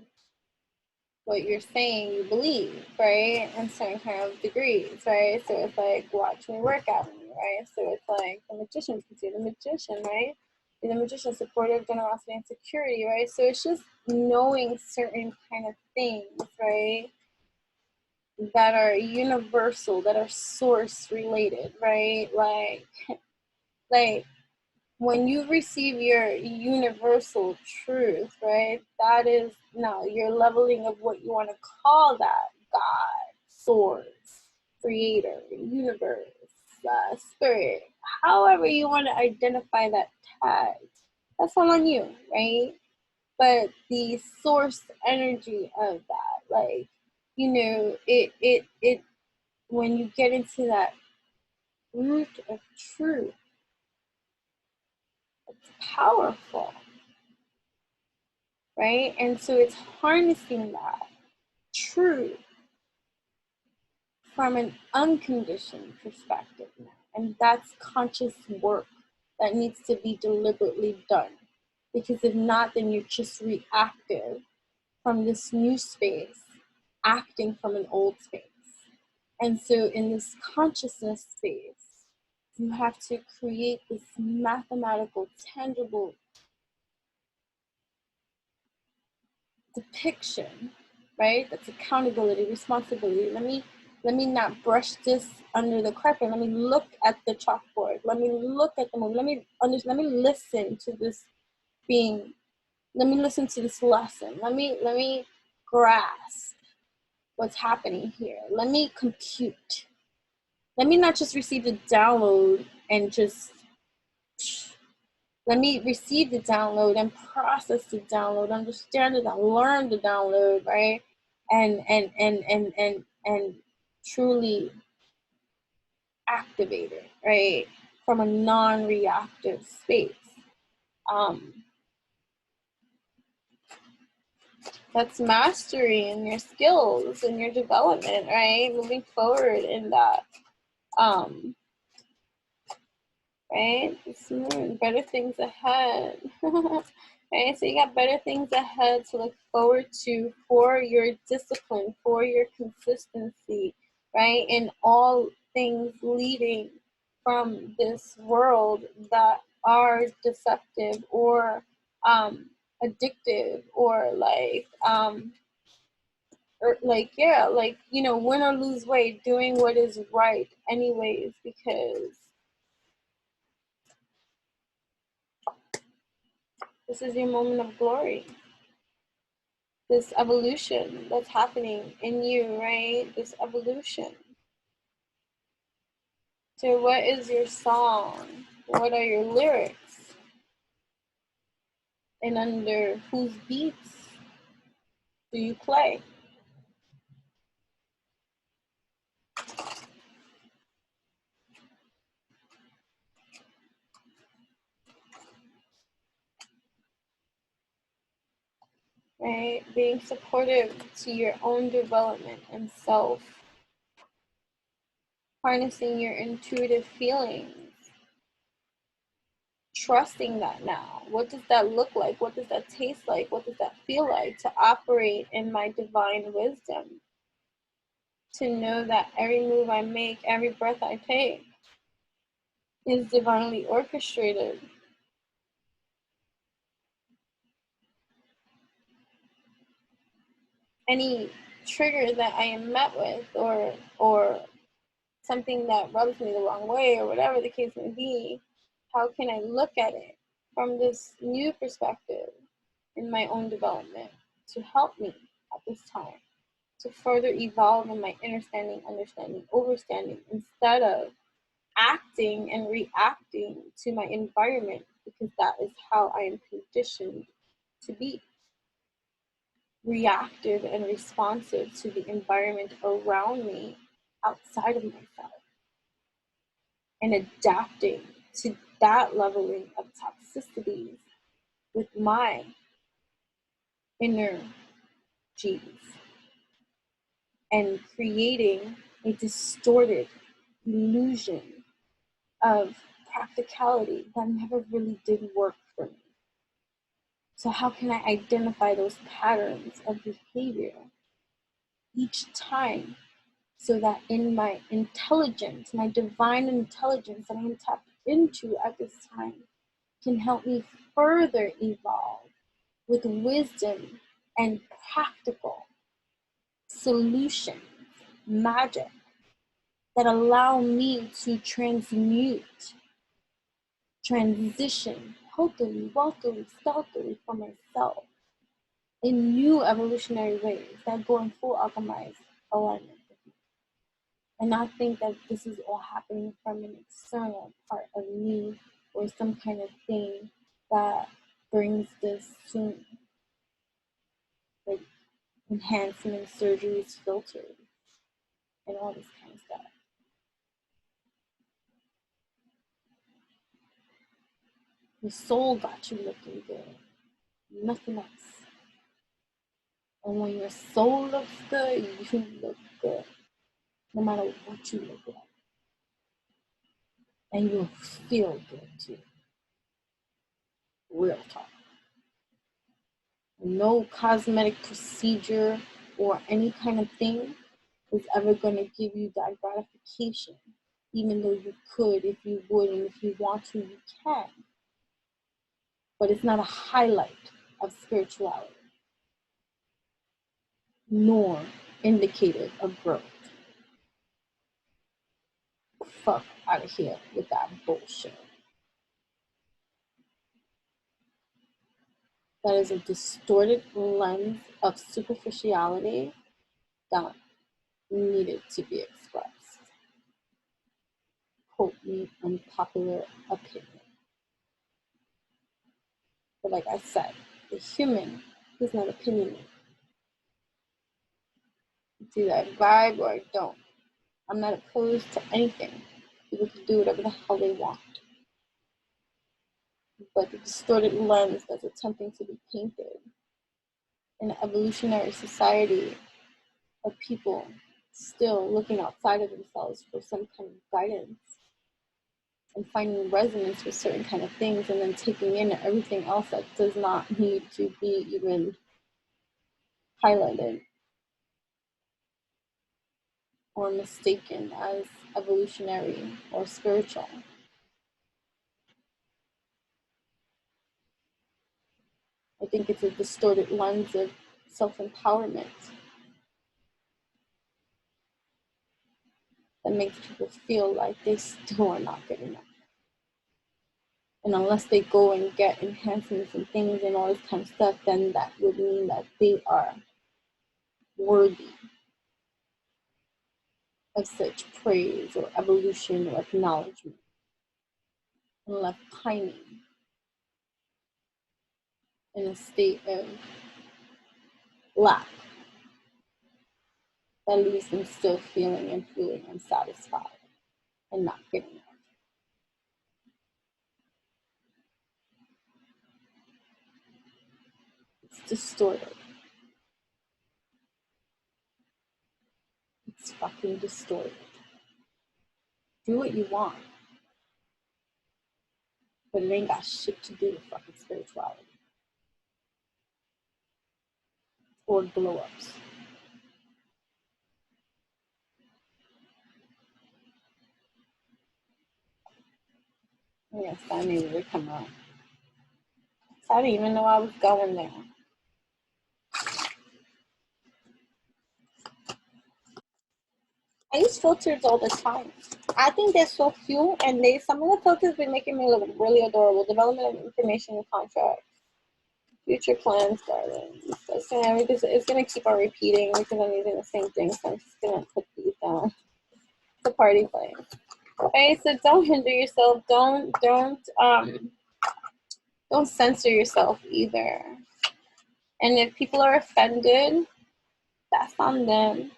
A: what you're saying you believe, right? In certain kind of degrees, right? So it's like, watch me work at me, right? So it's like the magician can see the magician, right? The magician, supportive, generosity, and security, right? So it's just knowing certain kind of things, right? That are universal, that are source related, right? Like when you receive your universal truth, right, that is now your leveling of what you want to call that: God, source, creator, universe, spirit, however you want to identify that tag. That's all on you, right? But the source energy of that, like, you know, it when you get into that root of truth, it's powerful. Right? And so it's harnessing that truth from an unconditioned perspective now. And that's conscious work that needs to be deliberately done. Because if not, then you're just reactive from this new space, acting from an old space. And so in this consciousness space, you have to create this mathematical, tangible depiction, right? That's accountability, responsibility. Let me not brush this under the carpet. Let me look at the chalkboard. Let me look at the movie. Let me listen to this being. Let me listen to this lesson. Let me grasp what's happening here. Let me compute. Let me not just receive the download and just. Let me receive the download and process the download, understand it, and learn the download, right? And truly activate it, right? From a non-reactive space. That's mastery in your skills and your development, right? Moving forward in that. Right? Better things ahead. Right? So you got better things ahead to look forward to for your discipline, for your consistency, right? In all things leading from this world that are deceptive or addictive or win or lose weight, doing what is right anyways, because this is your moment of glory. This evolution that's happening in you, right? This evolution. So what is your song? What are your lyrics? And under whose beats do you play? Right? Being supportive to your own development and self. Harnessing your intuitive feelings. Trusting that now. What does that look like? What does that taste like? What does that feel like to operate in my divine wisdom? To know that every move I make, every breath I take is divinely orchestrated. Any trigger that I am met with or something that rubs me the wrong way or whatever the case may be, how can I look at it from this new perspective in my own development to help me at this time to further evolve in my understanding, overstanding, instead of acting and reacting to my environment, because that is how I am conditioned to be. Reactive and responsive to the environment around me outside of myself. And adapting to that leveling of toxicities with my inner G's. And creating a distorted illusion of practicality that never really did work for me. So how can I identify those patterns of behavior each time so that in my intelligence, my divine intelligence that I'm tapped into at this time can help me further evolve with wisdom and practical solutions, magic, that allow me to transmute, transition healthily, wealthily, stealthily for myself in new evolutionary ways that go in full alchemized alignment with me. And not think that this is all happening from an external part of me or some kind of thing that brings this soon. Like enhancement surgeries, filters, and all this kind of stuff. Your soul got you looking good, nothing else. And when your soul looks good, you look good. no matter what you look like. And you'll feel good too. Real talk. No cosmetic procedure or any kind of thing is ever going to give you that gratification. Even though you could, if you would, and if you want to, you can. But it's not a highlight of spirituality, nor indicative of growth. Fuck out of here with that bullshit. That is a distorted lens of superficiality that needed to be expressed. Quote me, unpopular opinion. But like I said, the human is not opinionated. It's either I vibe or I don't. I'm not opposed to anything. People can do whatever the hell they want. But the distorted lens that's attempting to be painted in an evolutionary society of people still looking outside of themselves for some kind of guidance and finding resonance with certain kind of things, and then taking in everything else that does not need to be even highlighted or mistaken as evolutionary or spiritual. I think it's a distorted lens of self-empowerment that makes people feel like they still are not good enough. And unless they go and get enhancements and things and all this kind of stuff, then that would mean that they are worthy of such praise or evolution or acknowledgement, and left pining in a state of lack that leaves them still feeling and feeling unsatisfied and not getting enough. It's distorted. It's fucking distorted. Do what you want, but it ain't got shit to do with fucking spirituality or glow ups. Yes, I needed to come out. I didn't even know I was going there. I use filters all the time. I think they're so cute, and some of the filters been making me look really adorable. Development of information and contracts, future plans, darling. It's gonna keep on repeating because I'm using the same thing, so I'm just gonna put these down. It's a party place. Okay, so don't hinder yourself. Don't censor yourself either. And if people are offended, that's on them.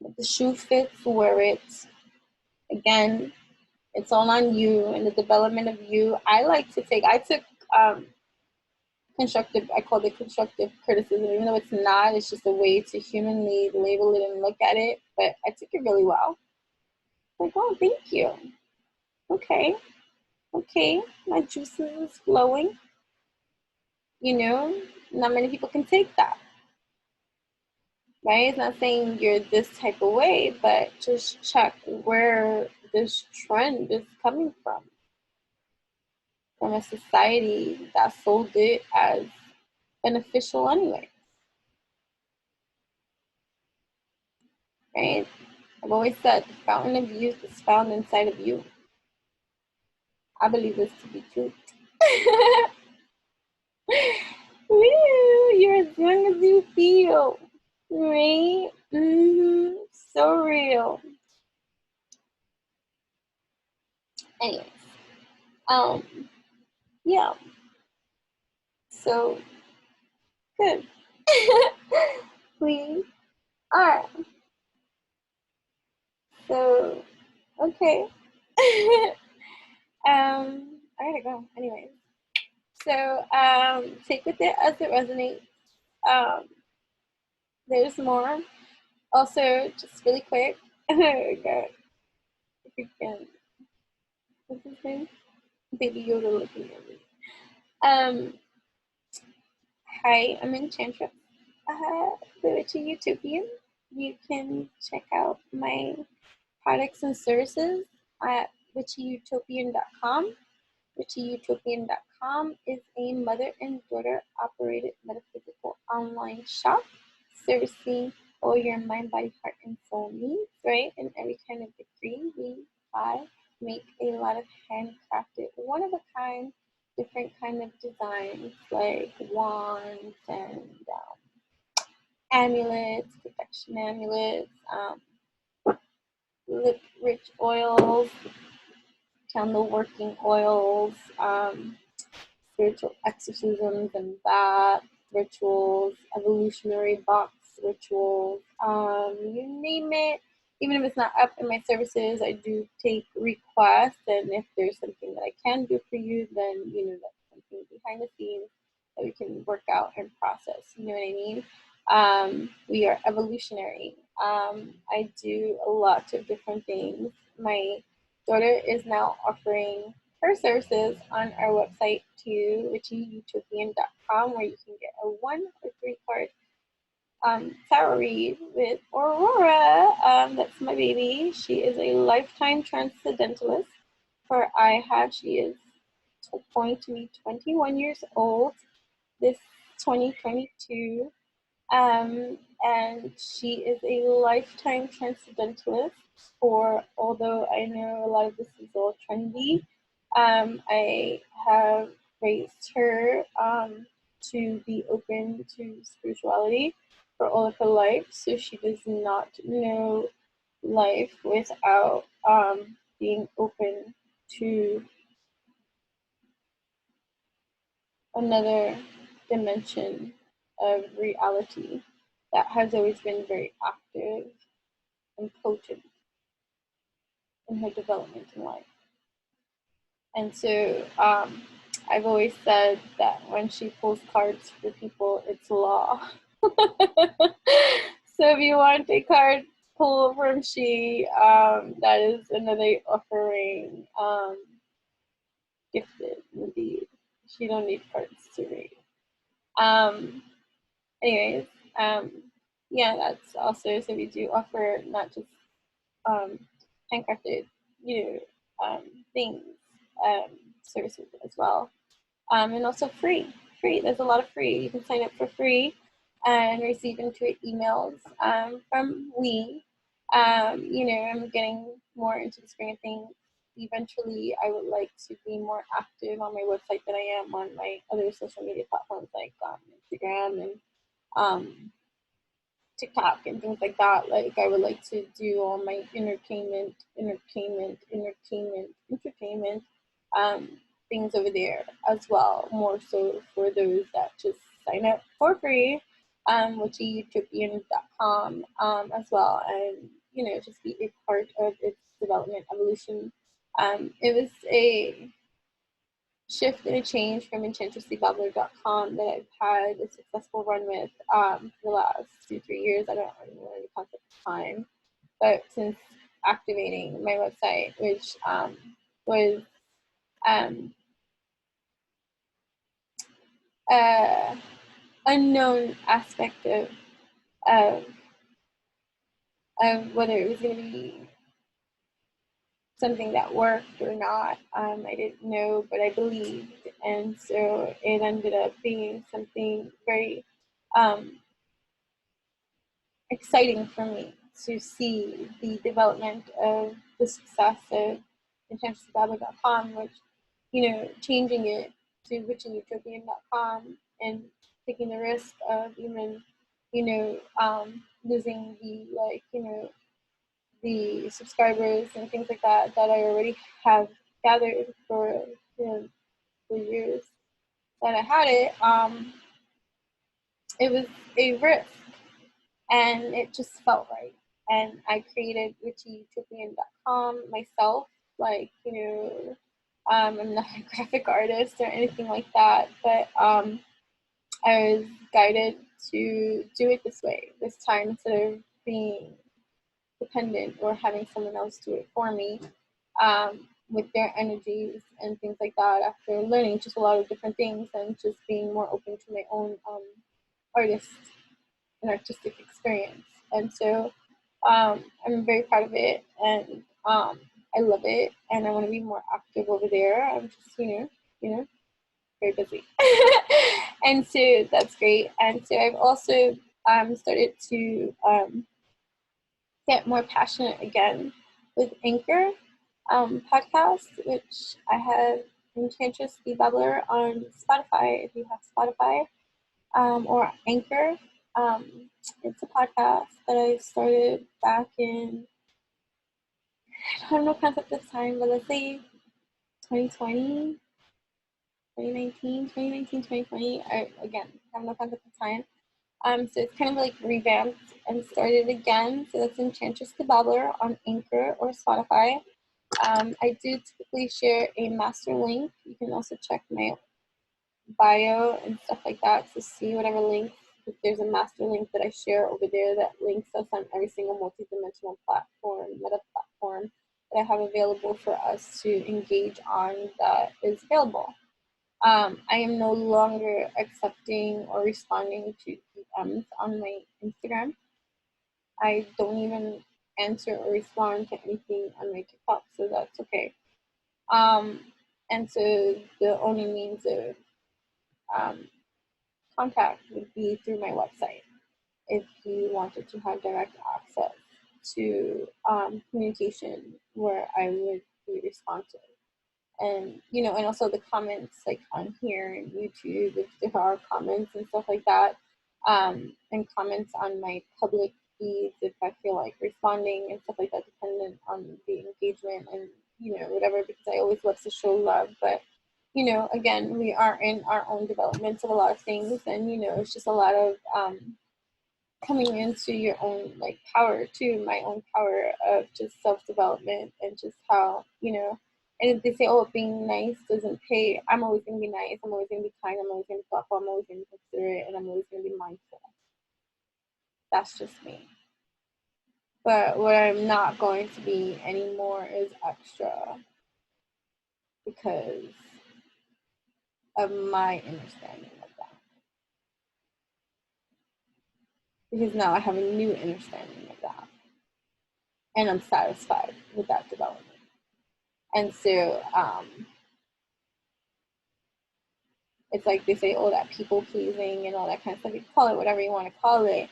A: If the shoe fits, wear it. Again, it's all on you and the development of you. I took constructive, I called it constructive criticism, even though it's not, it's just a way to humanly label it and look at it. But I took it really well. Like, oh, thank you. Okay, my juices is flowing. You know, not many people can take that. Right? It's not saying you're this type of way, but just check where this trend is coming from a society that sold it as beneficial anyway. Right? I've always said the fountain of youth is found inside of you. I believe this to be true. Woo, you're as young as you feel. Right? So real. Anyways, yeah. So good. Please. Alright. So okay. I gotta go. Anyways. So take with it as it resonates. There's more. Also, just really quick, Oh my god. Freaking, what's his name? Baby Yoda looking at me. Hi, I'm Enchantress, the Witchy Utopian. You can check out my products and services at witchyutopian.com. Witchyutopian.com is a mother and daughter operated metaphysical online shop servicing all your mind, body, heart, and soul needs, right? In every kind of degree, I make a lot of handcrafted, one of a kind, different kind of designs like wands and amulets, protection amulets, lip rich oils, candle working oils, spiritual exorcisms and bath rituals, evolutionary box rituals, you name it. Even if it's not up in my services, I do take requests, and if there's something that I can do for you, then that's something behind the scenes that we can work out and process. You know what I mean? We are evolutionary. I do a lot of different things. My daughter is now offering her services on our website too, witchyutopian.com, where you can get a 1 or 3 card tarot read with Aurora. That's my baby. She is a lifetime transcendentalist. For IHAD, she is going to be 21 years old this 2022. And she is a lifetime transcendentalist. For although I know a lot of this is all trendy, I have raised her to be open to spirituality for all of her life, so she does not know life without being open to another dimension of reality that has always been very active and potent in her development in life. And so I've always said that when she pulls cards for people, it's law. So if you want a card pull from she, that is another offering. Gifted, indeed. She don't need cards to read. Anyways, yeah, that's also, so we do offer not just handcrafted, things, services as well, and also free. There's a lot of free. You can sign up for free and receive intuitive emails from we. I'm getting more into the swing of things. Eventually, I would like to be more active on my website than I am on my other social media platforms like Instagram and TikTok and things like that. Like, I would like to do all my entertainment, things over there as well, more so for those that just sign up for free, which is utopian.com, as well, and just be a part of its development evolution. It was a shift and a change from enchantresslybabbler.com that I've had a successful run with for the last 2-3 years. I don't really know the concept of time, but since activating my website, which was unknown aspect of whether it was going to be something that worked or not. I didn't know, but I believed, and so it ended up being something very exciting for me to see the development of the success of intentionalbabbler.com, which, changing it to witchyutopian.com and taking the risk of even, losing the subscribers and things like that that I already have gathered for, for years that I had it. It was a risk, and it just felt right. And I created witchyutopian.com myself. Like, I'm not a graphic artist or anything like that, but I was guided to do it this way, this time, instead of being dependent or having someone else do it for me with their energies and things like that, after learning just a lot of different things and just being more open to my own artist and artistic experience. And so I'm very proud of it, and I love it, and I want to be more active over there. I'm just, you know, very busy. And so that's great. And so I've also started to get more passionate again with Anchor podcast, which I have Enchantress the Babbler on Spotify, if you have Spotify, or Anchor. It's a podcast that I started back in, I don't know concept of time, but let's say 2020, 2020. I, again, have no concept of time. So it's kind of like revamped and started again. So that's Enchantress the Babbler on Anchor or Spotify. I do typically share a master link. You can also check my bio and stuff like that to see whatever links. If there's a master link that I share over there that links us on every single multidimensional platform, meta platform that I have available for us to engage on, that is available. I am no longer accepting or responding to DMs on my Instagram. I don't even answer or respond to anything on my TikTok, so that's okay. And so the only means of contact would be through my website if you wanted to have direct access to communication where I would be responsive. And and also the comments like on here and YouTube, if there are comments and stuff like that, and comments on my public feeds if I feel like responding and stuff like that, dependent on the engagement and whatever, because I always love to show love. But again, we are in our own developments of a lot of things, and it's just a lot of coming into your own like power too, my own power of just self-development, and just how and if they say, oh, being nice doesn't pay, I'm always going to be nice, I'm always going to be kind, I'm always going to be thoughtful, I'm always going to be considerate, and I'm always going to be mindful. That's just me. But what I'm not going to be anymore is extra, because of my understanding of that. Because now I have a new understanding of that, and I'm satisfied with that development. And so it's like they say, oh, that people pleasing and all that kind of stuff. You can call it whatever you want to call it.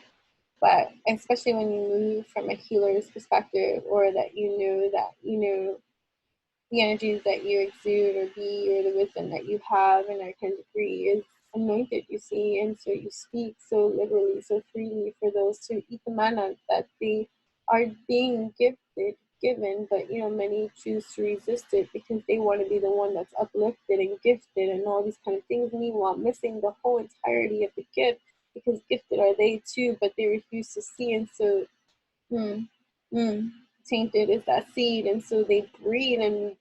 A: But especially when you move from a healer's perspective, or that the energies that you exude or be, or the wisdom that you have and are can degree is anointed, you see, and so you speak so liberally, so freely for those to eat the manna that they are being given, but many choose to resist it because they want to be the one that's uplifted and gifted and all these kind of things, meanwhile missing the whole entirety of the gift, because gifted are they too, but they refuse to see. And so tainted is that seed, and so they breed and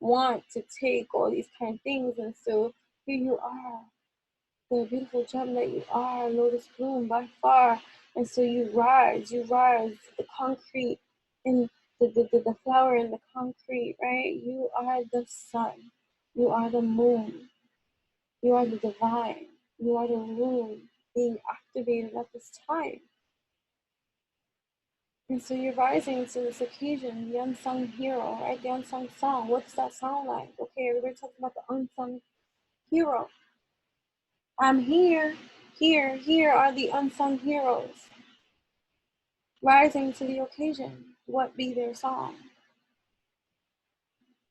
A: want to take all these kind of things. And so here you are, the beautiful gem that you are, lotus bloom by far. And so you rise, the concrete in the flower in the concrete, right? You are the sun, you are the moon, you are the divine, you are the moon being activated at this time. And so you're rising to this occasion, the unsung hero, right? The unsung song. What does that sound like? Okay, everybody talking about the unsung hero. I'm here. Here are the unsung heroes. Rising to the occasion. What be their song?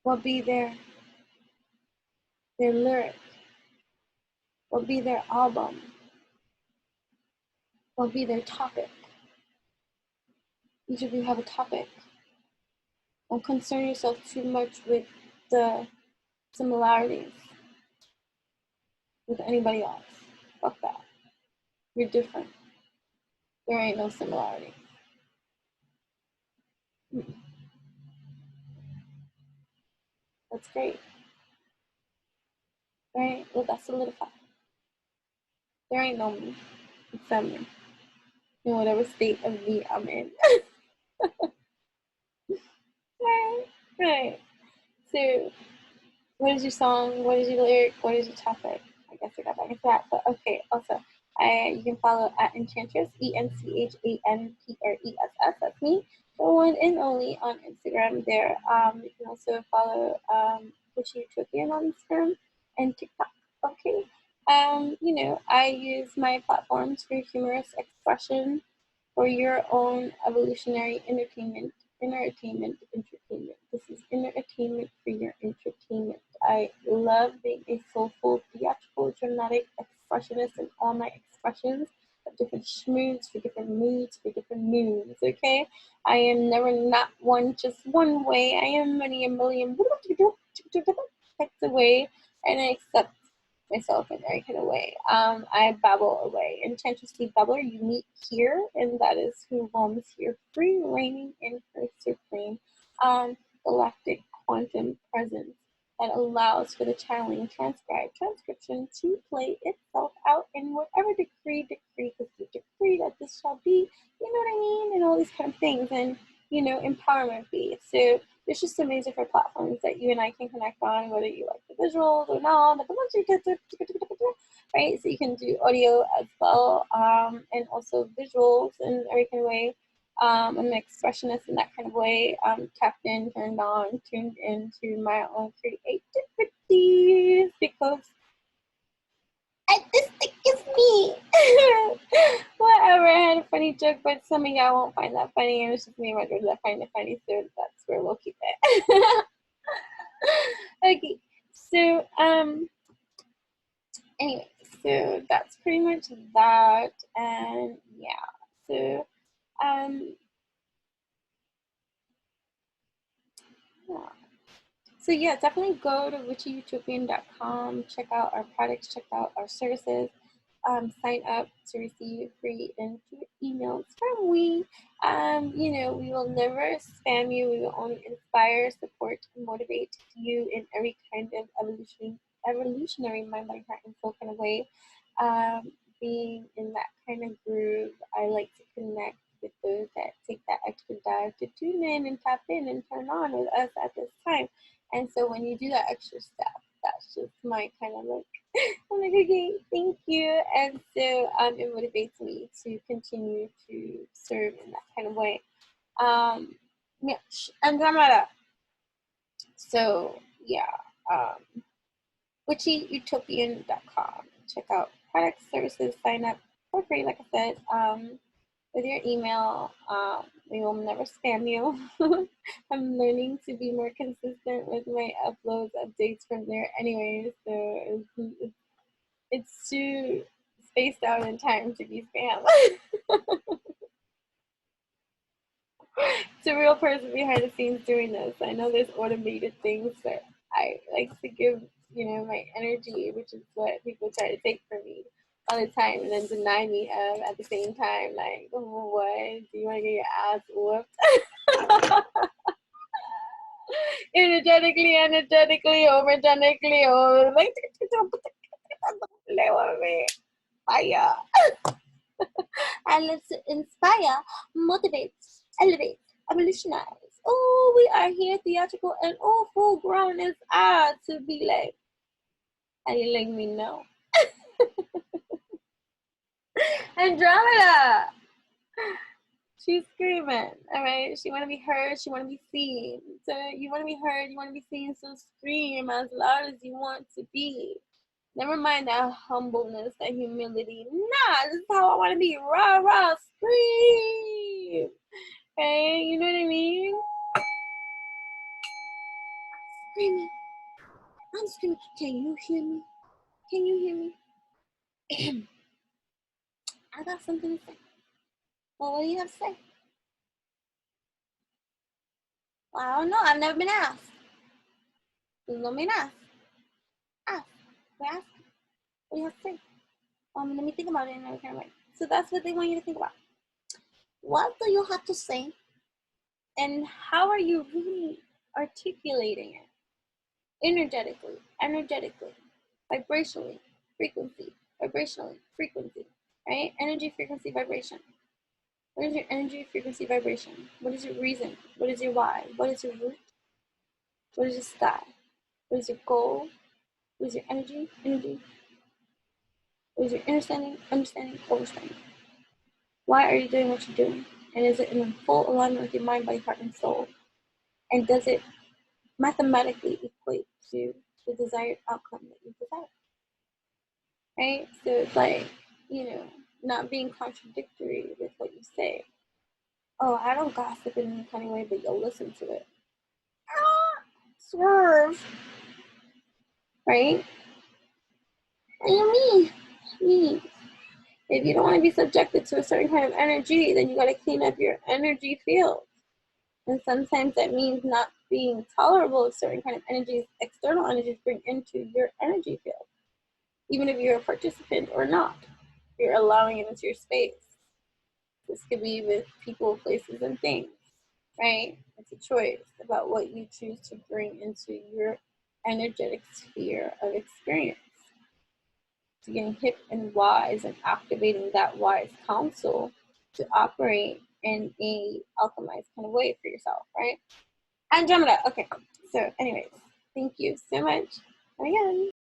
A: What be their lyric? What be their album? What be their topic? Each of you have a topic. Don't concern yourself too much with the similarities with anybody else. Fuck that. You're different. There ain't no similarity. That's great. Right? Well, that's solidified. There ain't no me. It's me. In whatever state of me I'm in. Right. So, what is your song? What is your lyric? What is your topic? I guess I got back into that. But okay, also, you can follow at Enchantress, ENCHANPRESS. That's me, the one and only on Instagram there. You can also follow Witchy Utopian on Instagram and TikTok. Okay. I use my platforms for humorous expression for your own evolutionary entertainment. This is entertainment for your entertainment. I love being a soulful, theatrical, dramatic expressionist in all my expressions of different schmoods for different moods for different moons. Okay, I am never not one, just one way. I am many a million types of way, and I accept myself in every kind of way. I babble away. Enchantressly babbler, you meet here, and that is who roams here, free, reigning in her supreme galactic quantum presence that allows for the channeling, transcription to play itself out in whatever decree, because the decree that this shall be, you know what I mean, and all these kind of things, and empowerment be. So there's just so many different platforms that you and I can connect on, whether you like the visuals or not. Right? So you can do audio as well, and also visuals in every kind of way. I'm an expressionist in that kind of way. Tapped in, turned on, tuned into my own creativities because artistic is me. Whatever, I had a funny joke, but some of y'all won't find that funny. It was just me and my daughter that find it funny, so that's where we'll keep it. Okay, so anyway, so that's pretty much that, and yeah, so yeah. So yeah, definitely go to witchyutopian.com, check out our products, check out our services, sign up to receive free emails from we. We will never spam you. We will only inspire, support, and motivate you in every kind of evolutionary mind, body, heart, and soul kind of way. Being in that kind of groove, I like to connect with those that take that extra dive to tune in and tap in and turn on with us at this time. And so when you do that extra stuff, that's just my kind of like, I'm like, okay, thank you. And so it motivates me to continue to serve in that kind of way. Yeah, Andromeda. So yeah, witchyutopian.com. Check out products, services, sign up for free, like I said. With your email, we will never spam you. I'm learning to be more consistent with my uploads, updates from there anyway, so it's too spaced out in time to be spam. It's a real person behind the scenes doing this. I know there's automated things, but I like to give, my energy, which is what people try to take from me all the time and then deny me of at the same time. Like, oh, what? Do you want to get your ass whooped? Energetically, or like, fire. And let's inspire, motivate, elevate, evolutionize. Oh, we are here theatrical and all full grown as I to be like, and you let me know. Andromeda! She's screaming, all right? She want to be heard, she want to be seen. So you want to be heard, you want to be seen, so scream as loud as you want to be. Never mind that humbleness, that humility. Nah, this is how I want to be. Rah, rah, scream. Okay, you know what I mean? Screaming. I'm screaming. Can you hear me? Can you hear me? I got something to say. Well, what do you have to say? Well, I don't know. I've never been asked. There's no been asked. Ask. We ask. What do you have to say? Let me think about it in another kind of way. So that's what they want you to think about. What do you have to say? And how are you really articulating it? Energetically, vibrationally, frequency, right? Energy, frequency, vibration. What is your energy, frequency, vibration? What is your reason? What is your why? What is your root? What is your sky? What is your goal? What is your energy? Energy. What is your understanding? Understanding, overstanding. Why are you doing what you're doing? And is it in full alignment with your mind, body, heart, and soul? And does it mathematically equate to the desired outcome that you desire? Right? So it's like, not being contradictory with what you say. Oh, I don't gossip in any kind of way, but you'll listen to it. Swerve. Right? What do you mean? If you don't want to be subjected to a certain kind of energy, then you got to clean up your energy field. And sometimes that means not being tolerable of certain kind of energies, external energies bring into your energy field. Even if you're a participant or not, you're allowing it into your space. This could be with people, places, and things, right? It's a choice about what you choose to bring into your energetic sphere of experience. To getting hip and wise and activating that wise counsel to operate in a alchemized kind of way for yourself, right? Andromeda. Okay. So anyways, thank you so much. And again,